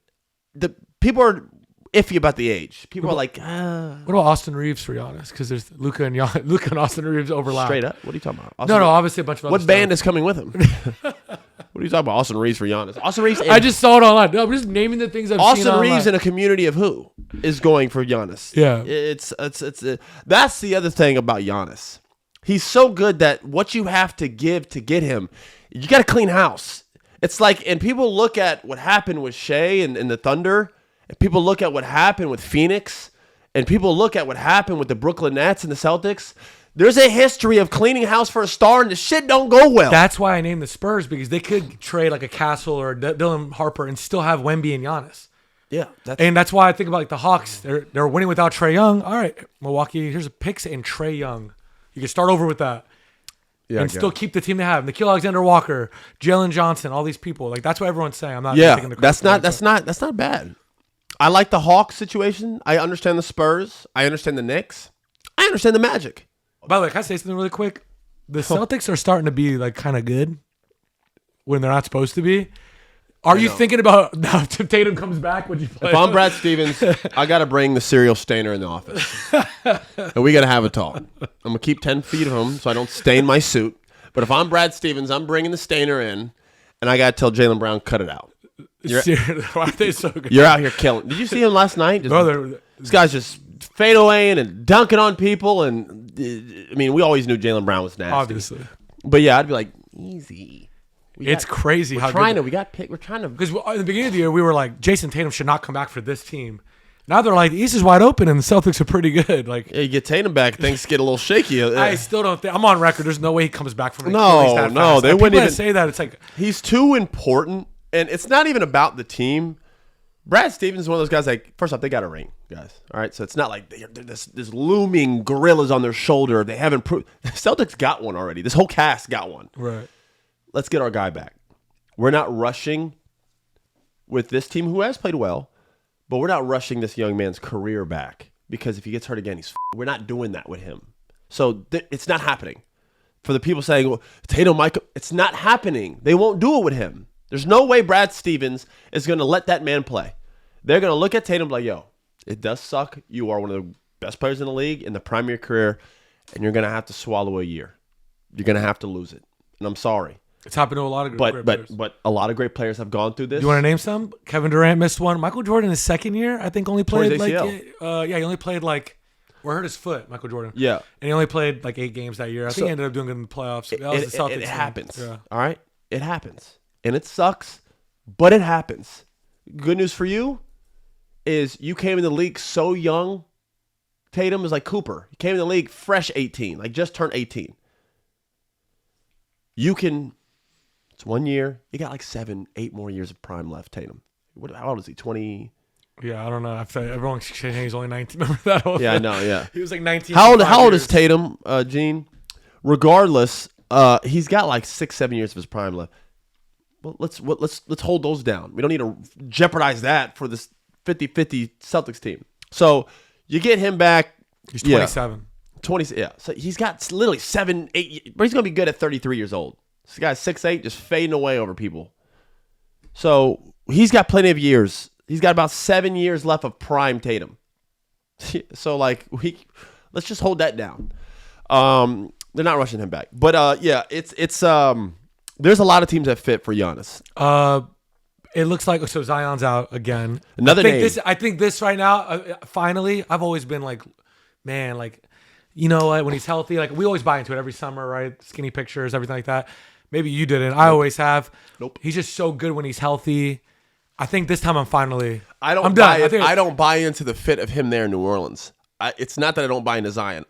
The people are iffy about the age. People are like, what about Austin Reeves for Giannis? Because there's Luka and Austin Reeves overlap. Straight up. What are you talking about? No, obviously a bunch of other What band is coming with him? What are you talking about? Austin Reeves for Giannis. Austin Reeves. I just saw it online. No, I'm just naming the things I've seen online. Austin Reeves in a community of who is going for Giannis? Yeah. It's that's the other thing about Giannis. He's so good that what you have to give to get him, you got to clean house. It's like, and people look at what happened with Shea and the Thunder. And people look at what happened with Phoenix, and people look at what happened with the Brooklyn Nets and the Celtics. There's a history of cleaning house for a star, and the shit don't go well. That's why I named the Spurs, because they could trade like a Castle or Dylan Harper and still have Wemby and Giannis. Yeah, and that's why I think about like the Hawks. They're winning without Trae Young. All right, Milwaukee, here's a picks and Trae Young. You can start over with that. Yeah, and still keep the team they have. Nikhil Alexander-Walker, Jalen Johnson, all these people. Like that's what everyone's saying. I'm not taking the credit. That's not bad. I like the Hawks situation. I understand the Spurs. I understand the Knicks. I understand the Magic. By the way, can I say something really quick? The Celtics are starting to be like kind of good when they're not supposed to be. Are you thinking about now if Tatum comes back, would you play? If I'm Brad Stevens, I got to bring the cereal stainer in the office. And we got to have a talk. I'm going to keep 10 feet of him so I don't stain my suit. But if I'm Brad Stevens, I'm bringing the stainer in, and I got to tell Jaylen Brown, cut it out. Why are they so good? You're out here killing. Did you see him last night? This guy's just fade away and dunking on people. And I mean, we always knew Jaylen Brown was nasty. Obviously. But yeah, I'd be like, easy. It's crazy how good. We're trying to. Because in the beginning of the year, we were like, Jayson Tatum should not come back for this team. Now they're like, the East is wide open and the Celtics are pretty good. Like, yeah, you get Tatum back, things get a little shaky. I still don't think. I'm on record. There's no way he comes back from No, they wouldn't even say that. It's like he's too important, and it's not even about the team. Brad Stevens is one of those guys. Like, first off, they got a ring, guys. All right, so it's not like they're this looming gorillas on their shoulder. They haven't proved. The Celtics got one already. This whole cast got one. Right. Let's get our guy back. We're not rushing with this team who has played well, but we're not rushing this young man's career back because if he gets hurt again, we're not doing that with him. So it's not happening. For the people saying, well, Tatum, it's not happening. They won't do it with him. There's no way Brad Stevens is going to let that man play. They're going to look at Tatum like, yo, it does suck. You are one of the best players in the league in the prime of your career, and you're going to have to swallow a year. You're going to have to lose it. And I'm sorry. It's happened to a lot of great players. But a lot of great players have gone through this. You want to name some? Kevin Durant missed one. Michael Jordan, his second year, I think only played he only played or hurt his foot, Michael Jordan. Yeah. And he only played like 8 games that year. I think he ended up doing good in the playoffs. That was the Celtics. It happens. Yeah. All right? It happens. And it sucks, but it happens. Good news for you is you came in the league so young. Tatum is like Cooper. He came in the league fresh 18, like just turned 18. You can... It's 1 year. You got like 7, 8 more years of prime left, Tatum. How old is he? 20? Yeah, I don't know. Everyone's saying he's only 19. Remember that whole thing? I know, yeah. He was like 19. How old is Tatum, Gene? Regardless, he's got like 6, 7 years of his prime left. Well, let's hold those down. We don't need to jeopardize that for this 50-50 Celtics team. So you get him back. He's 27. 20, yeah. So he's got literally 7, 8, but he's going to be good at 33 years old. This guy's 6'8", just fading away over people. So he's got plenty of years. He's got about 7 years left of prime Tatum. So like let's just hold that down. They're not rushing him back, but yeah, it's there's a lot of teams that fit for Giannis. It looks like Zion's out again. Another name. I think this right now. Finally, I've always been like, man, like, you know what? When he's healthy, like we always buy into it every summer, right? Skinny pictures, everything like that. Maybe you didn't. I always have. Nope. He's just so good when he's healthy. I think this time I'm finally. I don't buy into the fit of him there in New Orleans. It's not that I don't buy into Zion.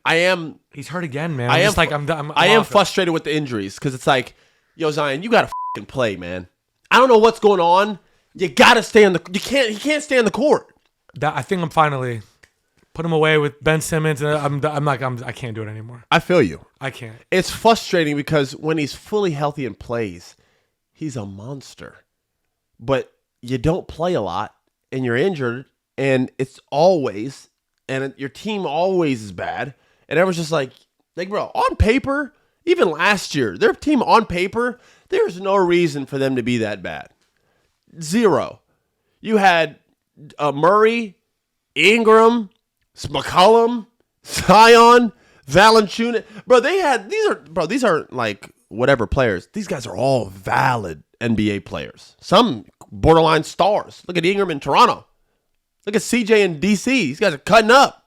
He's hurt again, man. I am frustrated frustrated with the injuries because it's like, yo, Zion, you gotta fucking play, man. I don't know what's going on. You gotta stay on the. He can't stay on the court. I think I'm finally put him away with Ben Simmons, and I can't do it anymore. I feel you. I can't. It's frustrating because when he's fully healthy and plays, he's a monster. But you don't play a lot, and you're injured, and it's always, and your team always is bad. And everyone's just like, bro, on paper, even last year, their team on paper, there's no reason for them to be that bad. Zero. You had Murray, Ingram, McCollum, Zion, Valanciunas. Bro, these are like whatever players. These guys are all valid NBA players. Some borderline stars. Look at Ingram in Toronto. Look at CJ in DC. These guys are cutting up.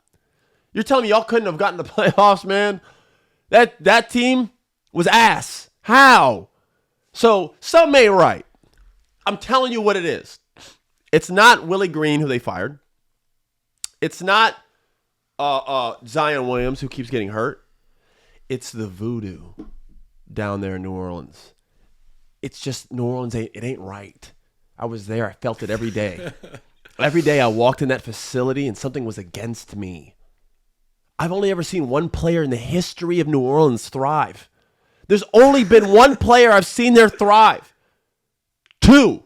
You're telling me y'all couldn't have gotten the playoffs, man? That team was ass. How? So some ain't right. I'm telling you what it is. It's not Willie Green who they fired. It's not Zion Williams who keeps getting hurt. It's the voodoo down there in New Orleans. It's just New Orleans it ain't right. I was there. I felt it every day. Every day I walked in that facility and something was against me. I've only ever seen one player in the history of New Orleans thrive. There's only been one player I've seen there thrive. 2.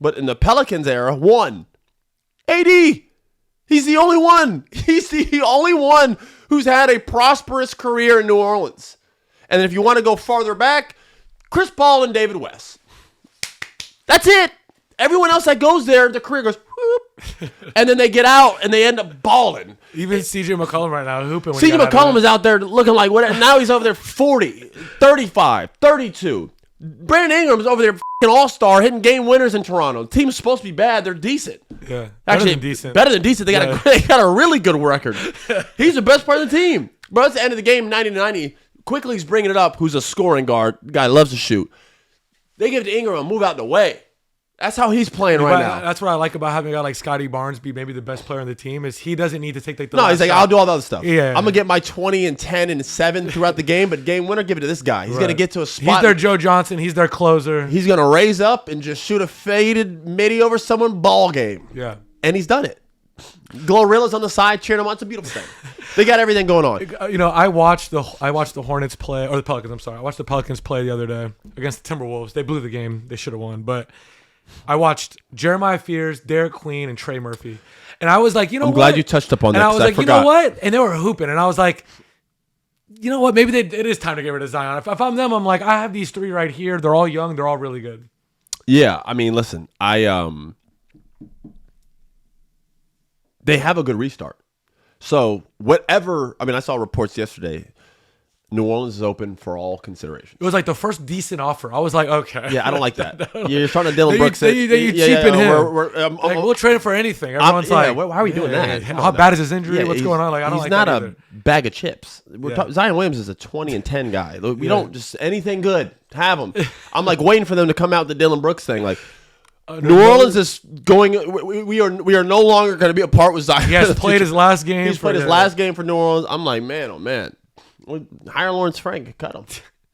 But in the Pelicans era, 1. AD. He's the only one. He's the only one who's had a prosperous career in New Orleans. And if you want to go farther back, Chris Paul and David West. That's it. Everyone else that goes there, their career goes, whoop, and then they get out and they end up balling. Even CJ McCollum right now hooping. CJ McCollum is out there looking like what? Now he's over there 40, 35, 32. Brandon Ingram's over there f***ing all-star hitting game winners in Toronto. The team's supposed to be bad. They're decent. Yeah, actually better than decent. They got a really good record. He's the best part of the team. Bro, it's the end of the game, 90-90. Quickly's bringing it up, who's a scoring guard. The guy loves to shoot. They give it to Ingram and move out the way. That's how he's playing right now. That's what I like about having a guy like Scotty Barnes be maybe the best player on the team is he doesn't need to take the No, he's like, I'll do all the other stuff. Yeah. I'm going to get my 20 and 10 and 7 throughout the game, but game winner, give it to this guy. He's going to get to a spot. He's their Joe Johnson. He's their closer. He's going to raise up and just shoot a faded midi over someone ball game. Yeah. And he's done it. Glorilla's on the side cheering him on. It's a beautiful thing. They got everything going on. You know, I watched the Hornets play, or the Pelicans, I'm sorry. I watched the Pelicans play the other day against the Timberwolves. They blew the game. They should have won, but I watched Jeremiah Fears, Derek Queen, and Trey Murphy. And I was like, you know what? I'm glad you touched upon that. And I was like, you know what? And they were hooping. And I was like, you know what? Maybe it is time to get rid of Zion. If I'm them, I'm like, I have these three right here. They're all young. They're all really good. Yeah. I mean, listen, they have a good restart. So whatever, I mean, I saw reports yesterday. New Orleans is open for all consideration. It was like the first decent offer. I was like, okay. Yeah, I don't like that. You're starting to Dylan Brooks. You cheapen him. We'll trade him for anything. Everyone's like, why are we doing that? How bad is his injury? What's going on? Like, I don't like that either. He's not a bag of chips. Zion Williamson is a 20 and 10 guy. We don't just anything good. Have him. I'm like waiting for them to come out with the Dylan Brooks thing. Like, New Orleans is going. We are no longer going to be a part with Zion. He has played his last game. He's played his last game for New Orleans. I'm like, man, oh man. Hire Lawrence Frank, cut him.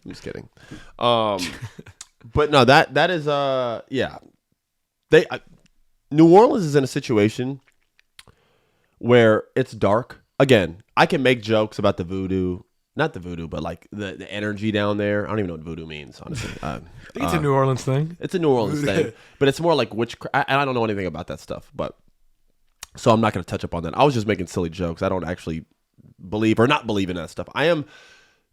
I'm just kidding. But no, that is yeah. New Orleans is in a situation where it's dark. Again, I can make jokes about the voodoo, not the voodoo, but like the energy down there. I don't even know what voodoo means, honestly. I think it's a New Orleans thing. It's a New Orleans thing, but it's more like witchcraft. I don't know anything about that stuff, but so I'm not going to touch up on that. I was just making silly jokes. I don't actually believe or not believe in that stuff. I'm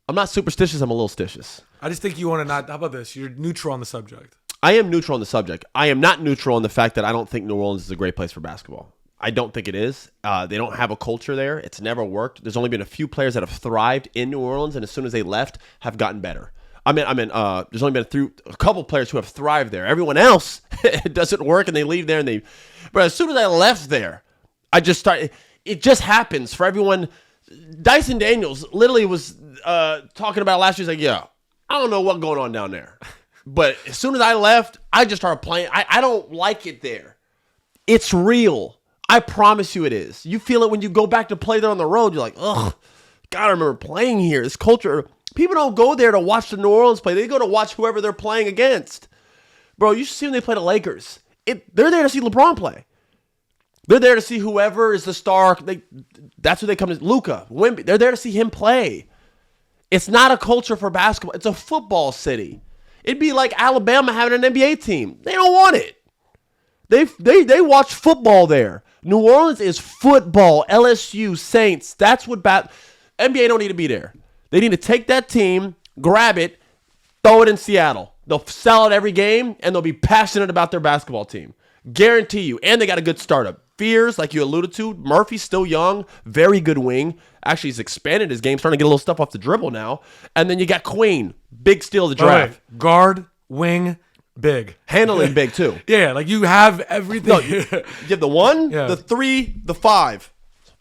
not superstitious. I'm a little stitious. I just think you want to not. How about this? You're neutral on the subject. I am neutral on the subject. I am not neutral on the fact that I don't think New Orleans is a great place for basketball. I don't think it is. They don't have a culture there. It's never worked. There's only been a few players that have thrived in New Orleans, and as soon as they left, have gotten better. There's only been a couple players who have thrived there. Everyone else, it doesn't work, and they leave there. But as soon as I left there, I just started. It just happens for everyone. Dyson Daniels literally was talking about last year. He's like, yeah, I don't know what's going on down there. But as soon as I left, I just started playing. I don't like it there. It's real. I promise you it is. You feel it when you go back to play there on the road. You're like, ugh, God, I remember playing here. This culture. People don't go there to watch the New Orleans play. They go to watch whoever they're playing against. Bro, you should see when they play the Lakers. They're there to see LeBron play. They're there to see whoever is the star. That's who they come to. Luka, Wemby. They're there to see him play. It's not a culture for basketball. It's a football city. It'd be like Alabama having an NBA team. They don't want it. They watch football there. New Orleans is football. LSU, Saints. That's what NBA don't need to be there. They need to take that team, grab it, throw it in Seattle. They'll sell it every game, and they'll be passionate about their basketball team. Guarantee you. And they got a good startup. Fears, like you alluded to. Murphy's still young. Very good wing. Actually, he's expanded his game. Starting to get a little stuff off the dribble now. And then you got Queen. Big steal of the draft. Right. Guard, wing, big. Handling big, too. Yeah, like you have everything. No, you have the 1, the 3, the 5.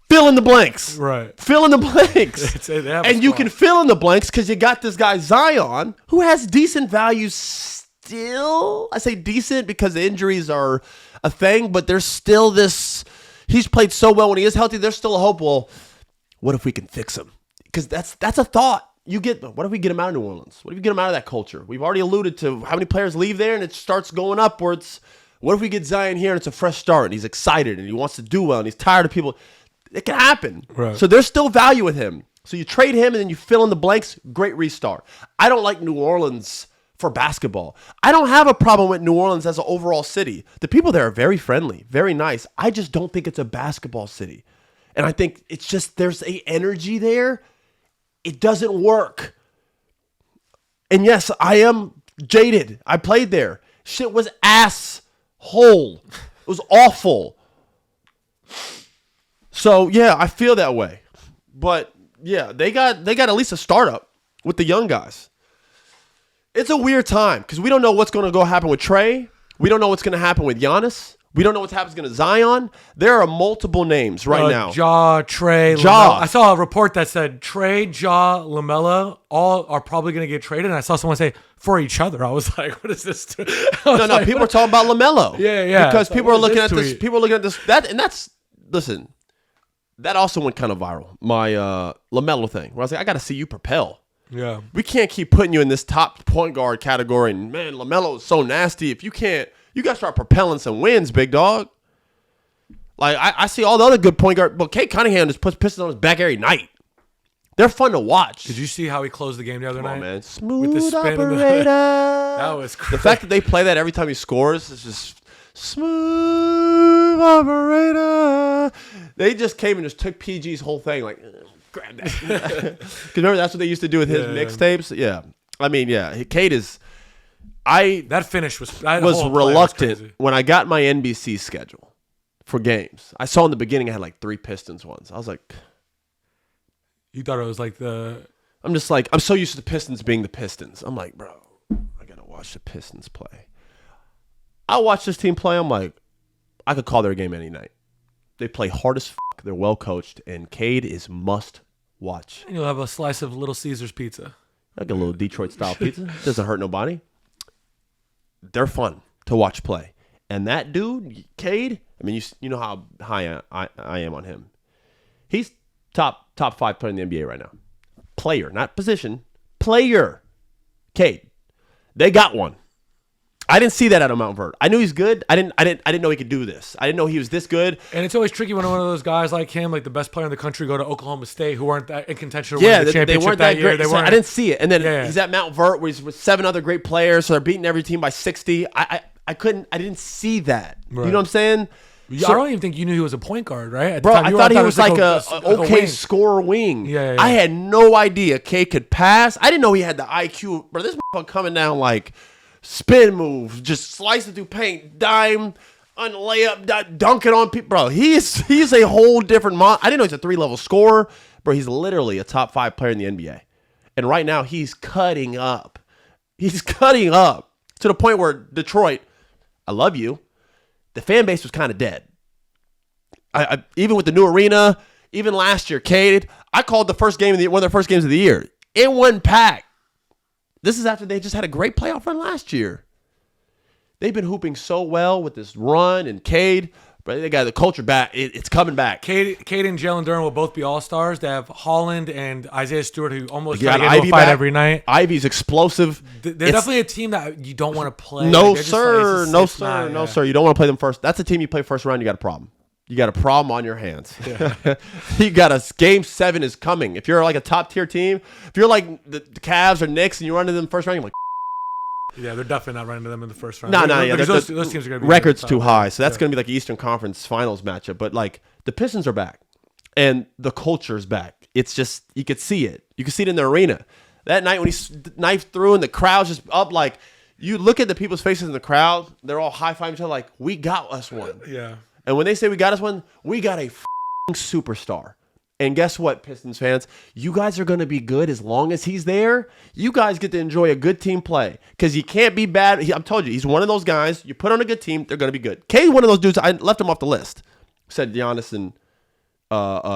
Fill in the blanks. Right. Fill in the blanks. And you can fill in the blanks because you got this guy Zion who has decent value still. I say decent because the injuries are a thing, but there's still this. He's played so well when he is healthy. There's still a hope. Well, what if we can fix him? Because that's a thought. What if we get him out of New Orleans? What if we get him out of that culture? We've already alluded to how many players leave there and it starts going upwards. What if we get Zion here and it's a fresh start and he's excited and he wants to do well and he's tired of people? It can happen. Right. So there's still value with him. So you trade him and then you fill in the blanks. Great restart. I don't like New Orleans for basketball. I don't have a problem with New Orleans as an overall city. The people there are very friendly, very nice. I just don't think it's a basketball city. And I think it's just there's a energy there. It doesn't work. And yes, I am jaded. I played there. Shit was ass Hole. It was awful. So, yeah, I feel that way. But, yeah, they got at least a startup with the young guys. It's a weird time because we don't know what's going to go happen with Trey. We don't know what's going to happen with Giannis. We don't know what's happening to Zion. There are multiple names right now. Ja, Trey, Ja. LaMelo. I saw a report that said Trey, Ja, LaMelo all are probably going to get traded. And I saw someone say for each other. I was like, what is this? No, people are talking about LaMelo. Yeah. Because people are looking at tweet? this. People are looking at this. Listen, that also went kind of viral. My LaMelo thing, where I was like, I got to see you propel. Yeah. We can't keep putting you in this top point guard category. And, man, LaMelo is so nasty. If you can't, you got to start propelling some wins, big dog. Like, I see all the other good point guard. But Cade Cunningham just puts Pistons on his back every night. They're fun to watch. Did you see how he closed the game the other night? Come on, man. Smooth with the spin operator. That was crazy. The fact that they play that every time he scores is just smooth operator. They just came and just took PG's whole thing. Like, grab that. Because remember, that's what they used to do with his mixtapes? Yeah. I mean, yeah. Cade is... That finish was reluctant when I got my NBC schedule for games. I saw in the beginning I had like 3 Pistons ones. I was like, you thought it was like I'm just like, I'm so used to the Pistons being the Pistons. I'm like, bro, I gotta watch the Pistons play. I watch this team play. I'm like, I could call their game any night. They play hard as fuck. They're well coached, and Cade is must watch. And you'll have a slice of Little Caesars pizza. Like a little Detroit style pizza. Doesn't hurt nobody. They're fun to watch play. And that dude, Cade, I mean, you know how high I am on him. He's top 5 player in the NBA right now. Player, not position. Player. Cade. They got one. I didn't see that out of Mount Verde. I knew he's good. I didn't know he could do this. I didn't know he was this good. And it's always tricky when one of those guys like him, like the best player in the country, go to Oklahoma State, who weren't that in contention to win the championship they weren't that that year. great. So I didn't see it. And then he's at Mount Verde where he's with 7 other great players, so they're beating every team by 60. I didn't see that. Right. You know what I'm saying? I don't even think you knew he was a point guard, right? Bro, I thought he was like a okay scorer wing. Yeah. I had no idea Cade could pass. I didn't know he had the IQ. Bro, this motherfucker coming down like spin moves, just slice it through paint, dime, on layup, dunk it on people. Bro, he's a whole different I didn't know he's a 3-level scorer. Bro, he's literally a top 5 player in the NBA. And right now, he's cutting up. He's cutting up to the point where Detroit, I love you, the fan base was kind of dead. I even with the new arena, even last year, Cade, I called the first game one of their first games of the year. It wasn't packed. This is after they just had a great playoff run last year. They've been hooping so well with this run and Cade, but they got the culture back. It's coming back. Cade and Jalen Duren will both be all-stars. They have Holland and Isaiah Stewart, who almost got get into a fight back every night. Ivy's explosive. They're definitely a team that you don't want to play. No, sir. No, sir. You don't want to play them first. That's a team you play first round, you got a problem. You got a problem on your hands. Yeah. You got a game 7 is coming. If you're like a top tier team, if you're like the Cavs or Knicks and you run into them first round, you're like, yeah, they're definitely not running to them in the first round. No, those teams are going to be record's too high, so that's going to be like an Eastern Conference Finals matchup. But like the Pistons are back, and the culture's back. It's just you could see it. You could see it in the arena that night when he knifed through, and the crowd's just up. Like you look at the people's faces in the crowd, they're all high fiving each other, like we got us one. Yeah. And when they say we got us one, we got a superstar. And guess what, Pistons fans? You guys are going to be good as long as he's there. You guys get to enjoy a good team play because you can't be bad. I'm told you, he's one of those guys. You put on a good team, they're going to be good. Cade's one of those dudes. I left him off the list. Said Giannis and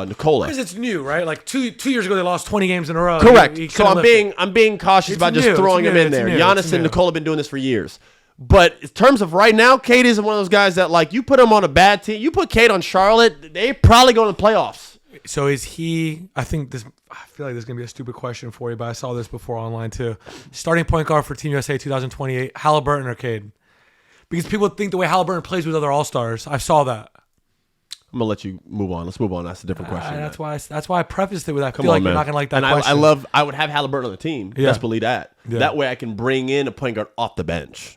Nikola. Because it's new, right? Like two years ago, they lost 20 games in a row. Correct. So I'm being cautious about just throwing him in there. Giannis and Nikola have been doing this for years. But in terms of right now, Cade isn't one of those guys that, like, you put him on a bad team. You put Cade on Charlotte, they probably go to the playoffs. So is he, I feel like this is going to be a stupid question for you, but I saw this before online too. Starting point guard for Team USA 2028, Halliburton or Cade? Because people think the way Halliburton plays with other All-Stars. I saw that. I'm gonna let you move on. Let's move on. That's a different question. That's why I prefaced it with I Come feel on, like man. you're not gonna like that and question. I would have Halliburton on the team. Yeah. Best believe that. Yeah. That way I can bring in a point guard off the bench.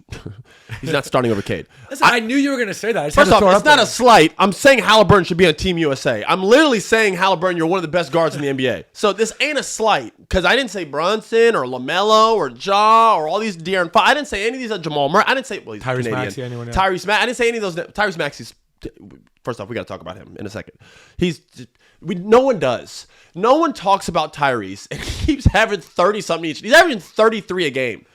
He's not starting over Cade. Listen, I knew you were gonna say that. I just First had to off, throw it it's up not there. a slight. I'm saying Halliburton should be on Team USA. I'm literally saying Halliburton, you're one of the best guards in the NBA. So this ain't a slight because I didn't say Brunson or LaMelo or Ja or all these De'Aaron Fox. I didn't say any of these. Jamal Murray. I didn't say he's Tyrese Canadian. Maxey, anyone else? Tyrese Maxey. I didn't say any of those. Tyrese Maxey's. First off, we got to talk about him in a second. No one does. No one talks about Tyrese, and he keeps having 30-something each. He's averaging 33 a game.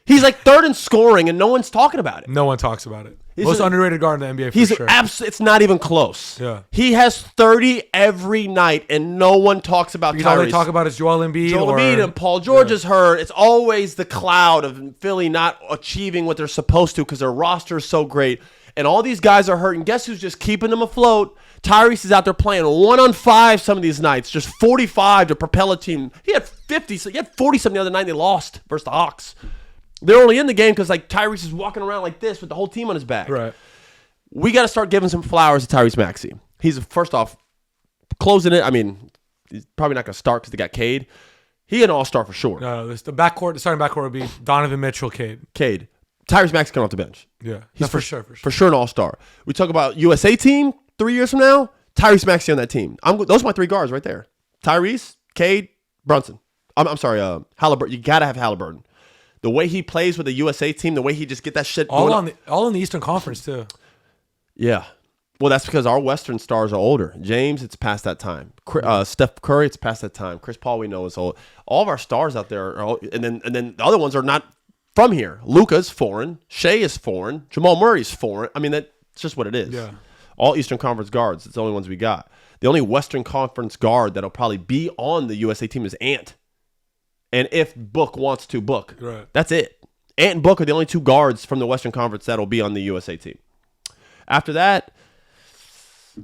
He's like third in scoring, and no one's talking about it. No one talks about it. Most underrated guard in the NBA for sure. It's not even close. Yeah. He has 30 every night, and no one talks about Because Tyrese. all they talk about is Joel Embiid. Embiid and Paul George is hurt. It's always the cloud of Philly not achieving what they're supposed to because their roster is so great. And all these guys are hurt. And guess who's just keeping them afloat? Tyrese is out there playing 1-on-5 some of these nights, just 45 to propel a team. He had 50. So he had 40-something the other night. They lost versus the Hawks. They're only in the game because like Tyrese is walking around like this with the whole team on his back. Right. We got to start giving some flowers to Tyrese Maxey. He's first off closing it. I mean, he's probably not going to start because they got Cade. He an all-star for sure. No, the starting backcourt would be Donovan Mitchell, Cade. Tyrese Maxey coming off the bench. Yeah, He's for sure. For sure an all-star. We talk about USA team 3 years from now. Tyrese Maxey on that team. Those are my three guards right there. Tyrese, Cade, Brunson. I'm sorry, Halliburton. You got to have Halliburton. The way he plays with the USA team, the way he just get that shit all in the Eastern Conference too. Yeah. Well, that's because our Western stars are older. James, it's past that time. Steph Curry, it's past that time. Chris Paul, we know is old. All of our stars out there are old, and then the other ones are not from here. Luka's foreign. Shea is foreign. Jamal Murray's foreign. I mean, that's just what it is. Yeah. All Eastern Conference guards. It's the only ones we got. The only Western Conference guard that'll probably be on the USA team is Ant. And if Book wants to Book. Right. That's it. Ant and Book are the only two guards from the Western Conference that'll be on the USA team. After that,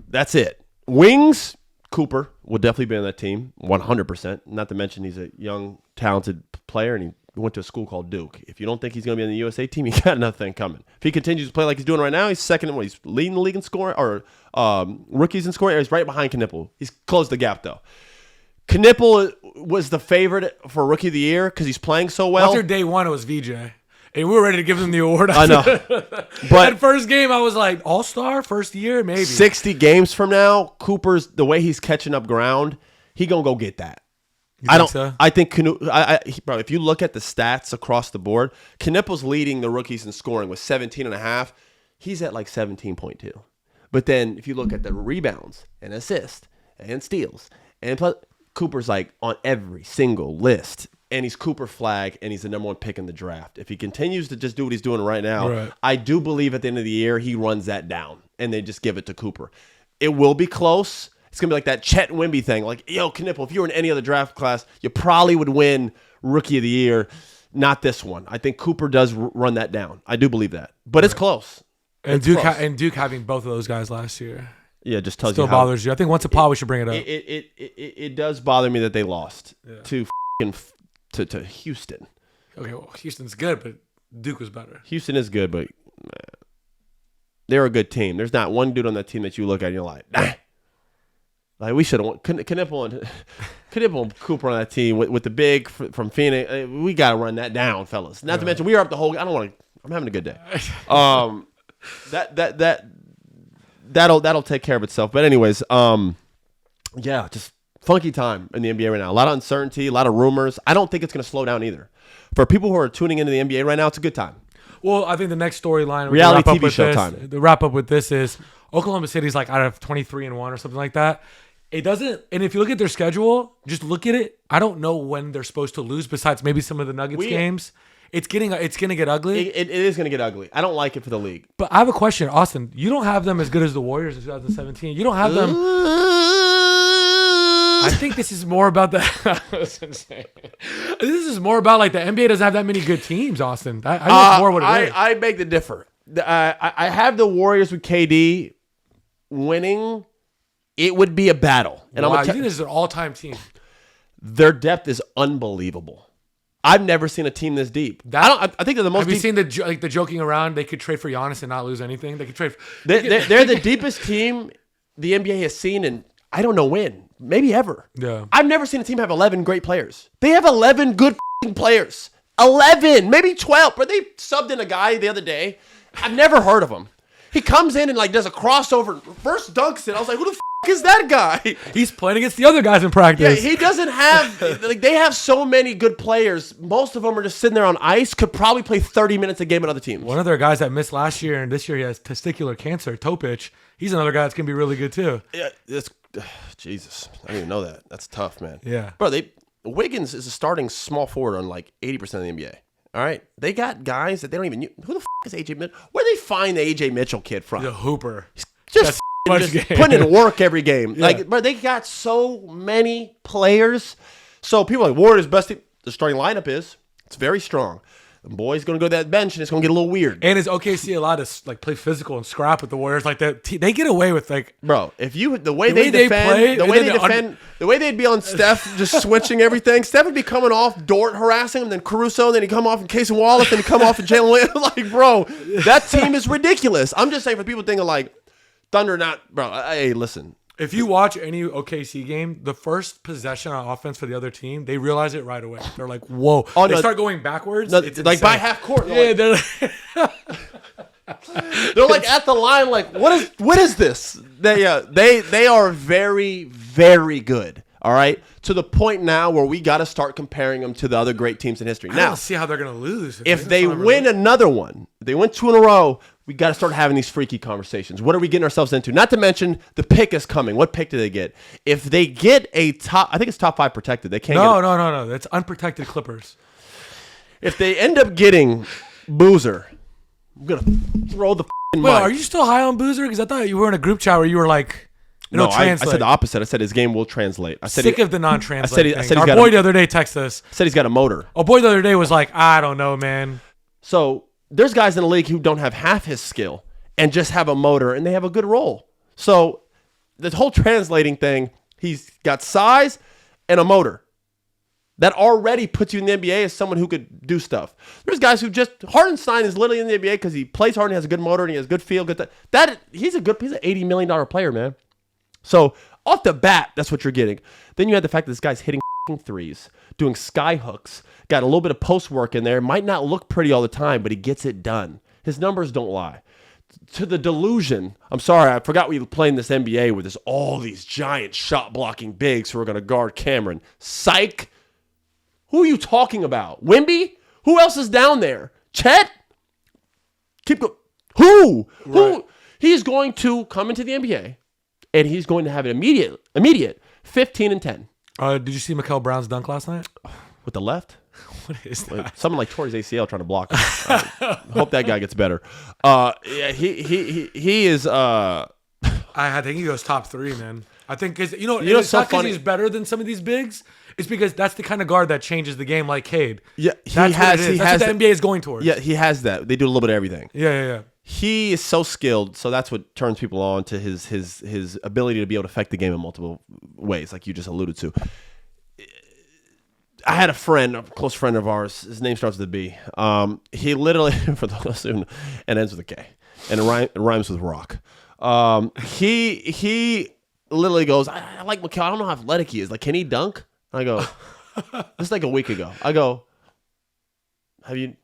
that's it. Wings, Cooper will definitely be on that team, 100%. Not to mention he's a young, talented player, and he went to a school called Duke. If you don't think he's going to be on the USA team, you got nothing coming. If he continues to play like he's doing right now, he's second. He's leading the league in scoring, or rookies in scoring. He's right behind Knipple. He's closed the gap, though. Knipple was the favorite for Rookie of the Year because he's playing so well. After day one, it was VJ. And we were ready to give him the award. I know. But that first game, I was like, all-star? First year? Maybe. 60 games from now, Cooper's, the way he's catching up ground, he going to go get that. I think bro, if you look at the stats across the board, Knipple's leading the rookies in scoring with 17.5. He's at like 17.2. But then if you look at the rebounds and assists and steals, and plus, Cooper's like on every single list. And he's Cooper flag, and he's the number one pick in the draft. If he continues to just do what he's doing right now, I do believe at the end of the year, he runs that down, and they just give it to Cooper. It will be close. It's going to be like that Chet Wemby thing. Like, yo, Knipple, if you were in any other draft class, you probably would win Rookie of the Year. Not this one. I think Cooper does run that down. I do believe that. But it's close. And Duke having both of those guys last year. Yeah, just tells still you how. Still bothers you. I think once a pod, we should bring it up. It does bother me that they lost to Houston. Okay, well, Houston's good, but Duke was better. Houston is good, but they're a good team. There's not one dude on that team that you look at and you're like, nah. Like, we should have won. Knipple and Cooper on that team with the big from Phoenix. We got to run that down, fellas. Not to mention, we are up the whole. I'm having a good day. That'll take care of itself. But anyways, yeah, just funky time in the NBA right now. A lot of uncertainty, a lot of rumors. I don't think it's going to slow down either. For people who are tuning into the NBA right now, it's a good time. Well, I think the next storyline, reality TV show time. The wrap up with this is Oklahoma City's like out of 23-1 or something like that. It doesn't, and if you look at their schedule, just look at it. I don't know when they're supposed to lose. Besides maybe some of the Nuggets games, it's gonna get ugly. It is gonna get ugly. I don't like it for the league. But I have a question, Austin. You don't have them as good as the Warriors in 2017. You don't have them. I think this is more about the. This is more about like the NBA doesn't have that many good teams, Austin. I think it's more what it is. I beg to differ. I have the Warriors with KD winning. It would be a battle. And you think this is an all-time team? Their depth is unbelievable. I've never seen a team this deep. I think they're the most. Have you seen the joking around? They could trade for Giannis and not lose anything. They could trade. They're the deepest team the NBA has seen, and I don't know when, maybe ever. Yeah. I've never seen a team have 11 great players. They have 11 good players. 11, maybe 12. But they subbed in a guy the other day. I've never heard of him. He comes in and like does a crossover, first dunks it. I was like, who the is that guy? He's playing against the other guys in practice. Yeah, he doesn't have like they have so many good players. Most of them are just sitting there on ice. Could probably play 30 minutes a game at other teams. One of their guys that missed last year and this year he has testicular cancer, Topic. He's another guy that's gonna be really good too. Yeah, it's Jesus. I didn't even know that. That's tough, man. Yeah, bro. Wiggins is a starting small forward on like 80% of the NBA. All right, they got guys that they don't even use. Who the is AJ Mitchell? Where they find the AJ Mitchell kid from? He's a hooper. Just putting in work every game. Yeah. Like, but they got so many players. So people are like, Warriors' best team. The starting lineup is it's very strong. The boy's going to go to that bench and it's going to get a little weird. And is OKC allowed to like play physical and scrap with the Warriors like that? They get away with like, bro. If you the way they defend, the way they'd be on Steph, just switching everything. Steph would be coming off Dort harassing him, then Caruso, then he'd come off in Case and Wallace, then he'd come off in Jalen Williams. Like, bro, that team is ridiculous. I'm just saying for people thinking like. Thunder not, bro. Hey, listen. If you watch any OKC game, the first possession on offense for the other team, they realize it right away. They're like, "Whoa!" Oh, they start going backwards. No, like by half court. Yeah, they're like at the line. Like, what is this? They are very, very good. All right, to the point now where we got to start comparing them to the other great teams in history. I now, don't see how they're gonna lose if they win another one. If they win 2 in a row. We got to start having these freaky conversations. What are we getting ourselves into? Not to mention the pick is coming. What pick do they get? If they get a top, I think it's top 5 protected. They can't. No. That's unprotected Clippers. If they end up getting Boozer, I'm gonna throw the. Well, are you still high on Boozer? Because I thought you were in a group chat where you were like, no, I said the opposite. I said his game will translate. I said sick of the non-translate. I said Our boy the other day texted us. Said he's got a motor. Our boy the other day was like, I don't know, man. So there's guys in the league who don't have half his skill. And just have a motor, and they have a good role. So the whole translating thing, he's got size and a motor. That already puts you in the NBA as someone who could do stuff. There's guys who just Hardenstein is literally in the NBA because he plays hard and he has a good motor and he has good feel. He's an $80 million player, man. So off the bat, that's what you're getting. Then you had the fact that this guy's hitting threes, doing sky hooks, got a little bit of post work in there. Might not look pretty all the time, but he gets it done. His numbers don't lie. To the delusion, I'm sorry, I forgot we play in this NBA where there's all these giant shot blocking bigs who are going to guard Cameron. Psych. Who are you talking about? Wimby? Who else is down there? Chet? Keep going. Who? Right. Who? He's going to come into the NBA and he's going to have an immediate 15 and 10. Did you see Mikal Brown's dunk last night? With the left? What is that? Someone like tore his ACL trying to block him. Hope that guy gets better. Yeah, he is. I think he goes top 3, man. I think because it's so not because funny. he's better than some of these bigs. It's because that's the kind of guard that changes the game, like Cade. Yeah, that's what the NBA is going towards. Yeah, he has that. They do a little bit of everything. Yeah. He is so skilled, so that's what turns people on to his ability to be able to affect the game in multiple ways, like you just alluded to. I had a close friend of ours. His name starts with a B. He literally, for those who, and ends with a K, and it rhymes with rock. He literally goes, I like Mikal. I don't know how athletic he is. Like, can he dunk? I go, this is like a week ago. I go, have you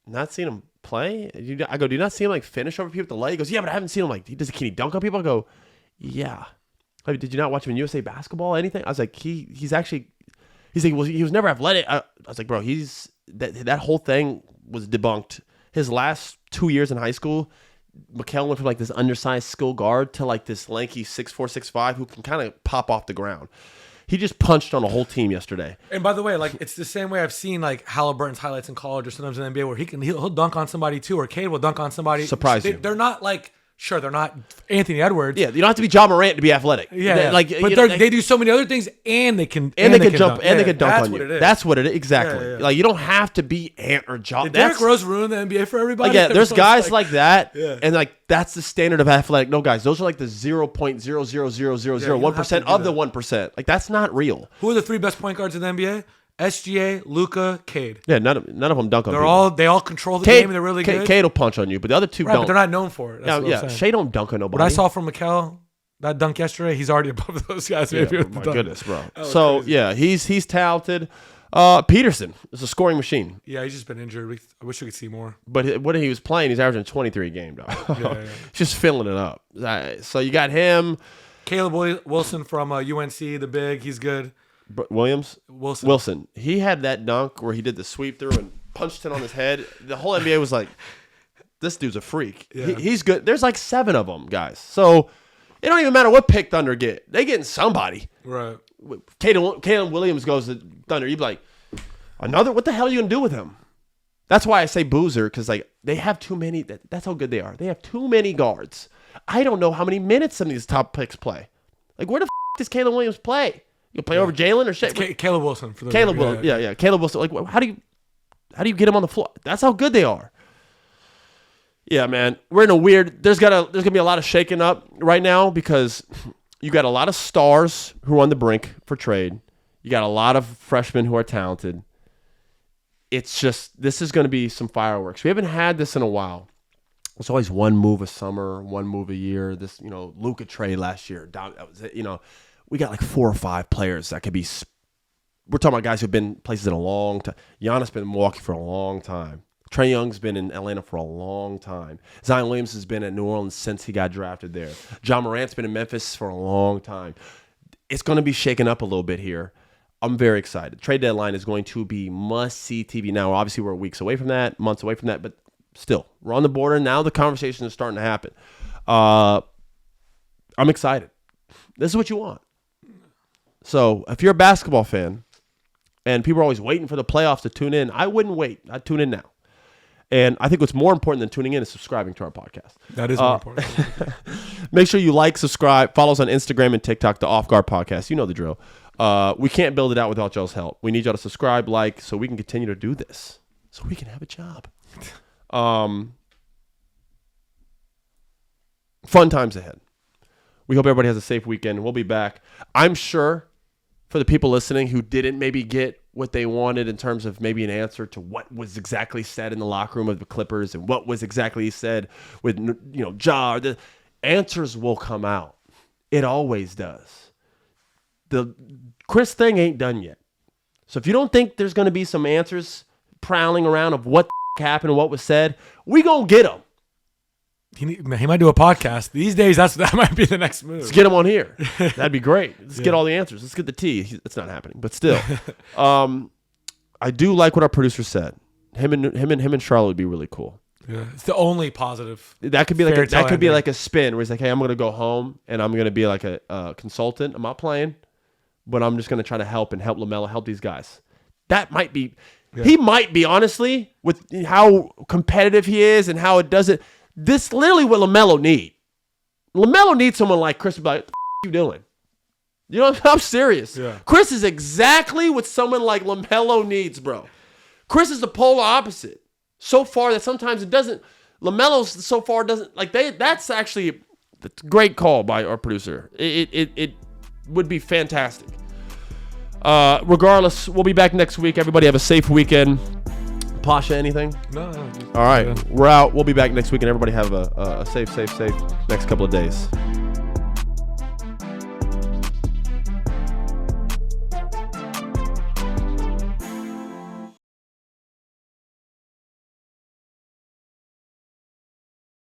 not seen him play? I go, do you not see him like finish over people with the leg? He goes, yeah, but I haven't seen him like, can he dunk on people? I go, yeah. I mean, did you not watch him in USA basketball? Anything? I was like, he's actually. He's like, well, he was never athletic. I was like, bro, that whole thing was debunked. His last 2 years in high school, Mikal went from like this undersized skill guard to like this lanky 6'4", 6'5", who can kind of pop off the ground. He just punched on a whole team yesterday. And by the way, like it's the same way I've seen like Halliburton's highlights in college or sometimes in the NBA where he'll dunk on somebody too, or Cade will dunk on somebody. Surprise you. They're not like. Sure, they're not Anthony Edwards. Yeah, you don't have to be Ja Morant to be athletic. Yeah, like, but they do so many other things, and they can jump, and they can dunk that's on what you. It is. That's what it is. Exactly. Yeah. Like you don't have to be Ant or Ja. Did Derrick Rose ruin the NBA for everybody? Like, yeah, there's guys like that, yeah. and like that's the standard of athletic. No, guys, those are like the 0.0000001% of the 1%. Like that's not real. Who are the 3 best point guards in the NBA? SGA, Luka, Cade. Yeah, none of them dunk on people. They all control the game and they're really good. Cade will punch on you, but the other two right, don't. But they're not known for it. That's what I'm saying. Shea don't dunk on nobody. What I saw from Mikal, that dunk yesterday, he's already above those guys. Yeah, Maybe my goodness, bro. So crazy. Yeah, he's talented. Peterson is a scoring machine. Yeah, he's just been injured. I wish we could see more. But when he was playing, he's averaging 23 a game, though. Yeah. He's just filling it up. So you got him. Caleb Wilson from UNC, the big. He's good. Wilson. He had that dunk where he did the sweep through and punched it on his head. The whole NBA was like, this dude's a freak. Yeah. He's good. There's like 7 of them, guys. So it don't even matter what pick Thunder get. They getting somebody. Right. Caleb Williams goes to Thunder. You'd be like, another? What the hell are you going to do with him? That's why I say Boozer, because like they have too many. That's how good they are. They have too many guards. I don't know how many minutes some of these top picks play. Like, where the does Caleb Williams play? You play over Jalen or shit? Caleb Wilson. For the Caleb Wilson. Yeah. Caleb Wilson. Like, how do you get him on the floor? That's how good they are. Yeah, man. We're in a weird. There's gonna be a lot of shaking up right now because you got a lot of stars who are on the brink for trade. You got a lot of freshmen who are talented. It's just, this is going to be some fireworks. We haven't had this in a while. It's always one move a summer, one move a year. This, Luka trade last year. That was it. We got like 4 or 5 players that could be. We're talking about guys who've been places in a long time. Giannis been in Milwaukee for a long time. Trae Young's been in Atlanta for a long time. Zion Williamson has been at New Orleans since he got drafted there. John Morant's been in Memphis for a long time. It's going to be shaken up a little bit here. I'm very excited. Trade deadline is going to be must-see TV. Now, obviously, we're weeks away from that, months away from that, but still, we're on the border. Now the conversation is starting to happen. I'm excited. This is what you want. So if you're a basketball fan and people are always waiting for the playoffs to tune in, I wouldn't wait. I'd tune in now. And I think what's more important than tuning in is subscribing to our podcast. That is more important. Make sure you like, subscribe, follow us on Instagram and TikTok, the Off Guard Podcast. You know the drill. We can't build it out without y'all's help. We need y'all to subscribe, like, so we can continue to do this. So we can have a job. Fun times ahead. We hope everybody has a safe weekend. We'll be back. I'm sure for the people listening who didn't maybe get what they wanted in terms of maybe an answer to what was exactly said in the locker room of the Clippers and what was exactly said with, Ja, the answers will come out. It always does. The Chris thing ain't done yet. So if you don't think there's going to be some answers prowling around of what happened and what was said, we going to get them. He might do a podcast. These days, that might be the next move. Let's get him on here. That'd be great. Let's get all the answers. Let's get the tea. It's not happening, but still. I do like what our producer said. Him and Charlotte would be really cool. Yeah, it's the only positive. That could be like a spin where he's like, hey, I'm going to go home and I'm going to be like a consultant. I'm not playing, but I'm just going to try to help LaMelo, help these guys. That might be. Yeah. He might be, honestly, with how competitive he is and how it does it. This literally what LaMelo need. LaMelo needs someone like Chris to be like, what are you doing? You know, I'm serious. Yeah. Chris is exactly what someone like LaMelo needs, bro. Chris is the polar opposite. So far that sometimes it doesn't. LaMelo's so far doesn't like they. That's actually a great call by our producer. It would be fantastic. Regardless, we'll be back next week. Everybody have a safe weekend. Pausha, anything? No. All right, we're out. We'll be back next week, and everybody have a safe next couple of days.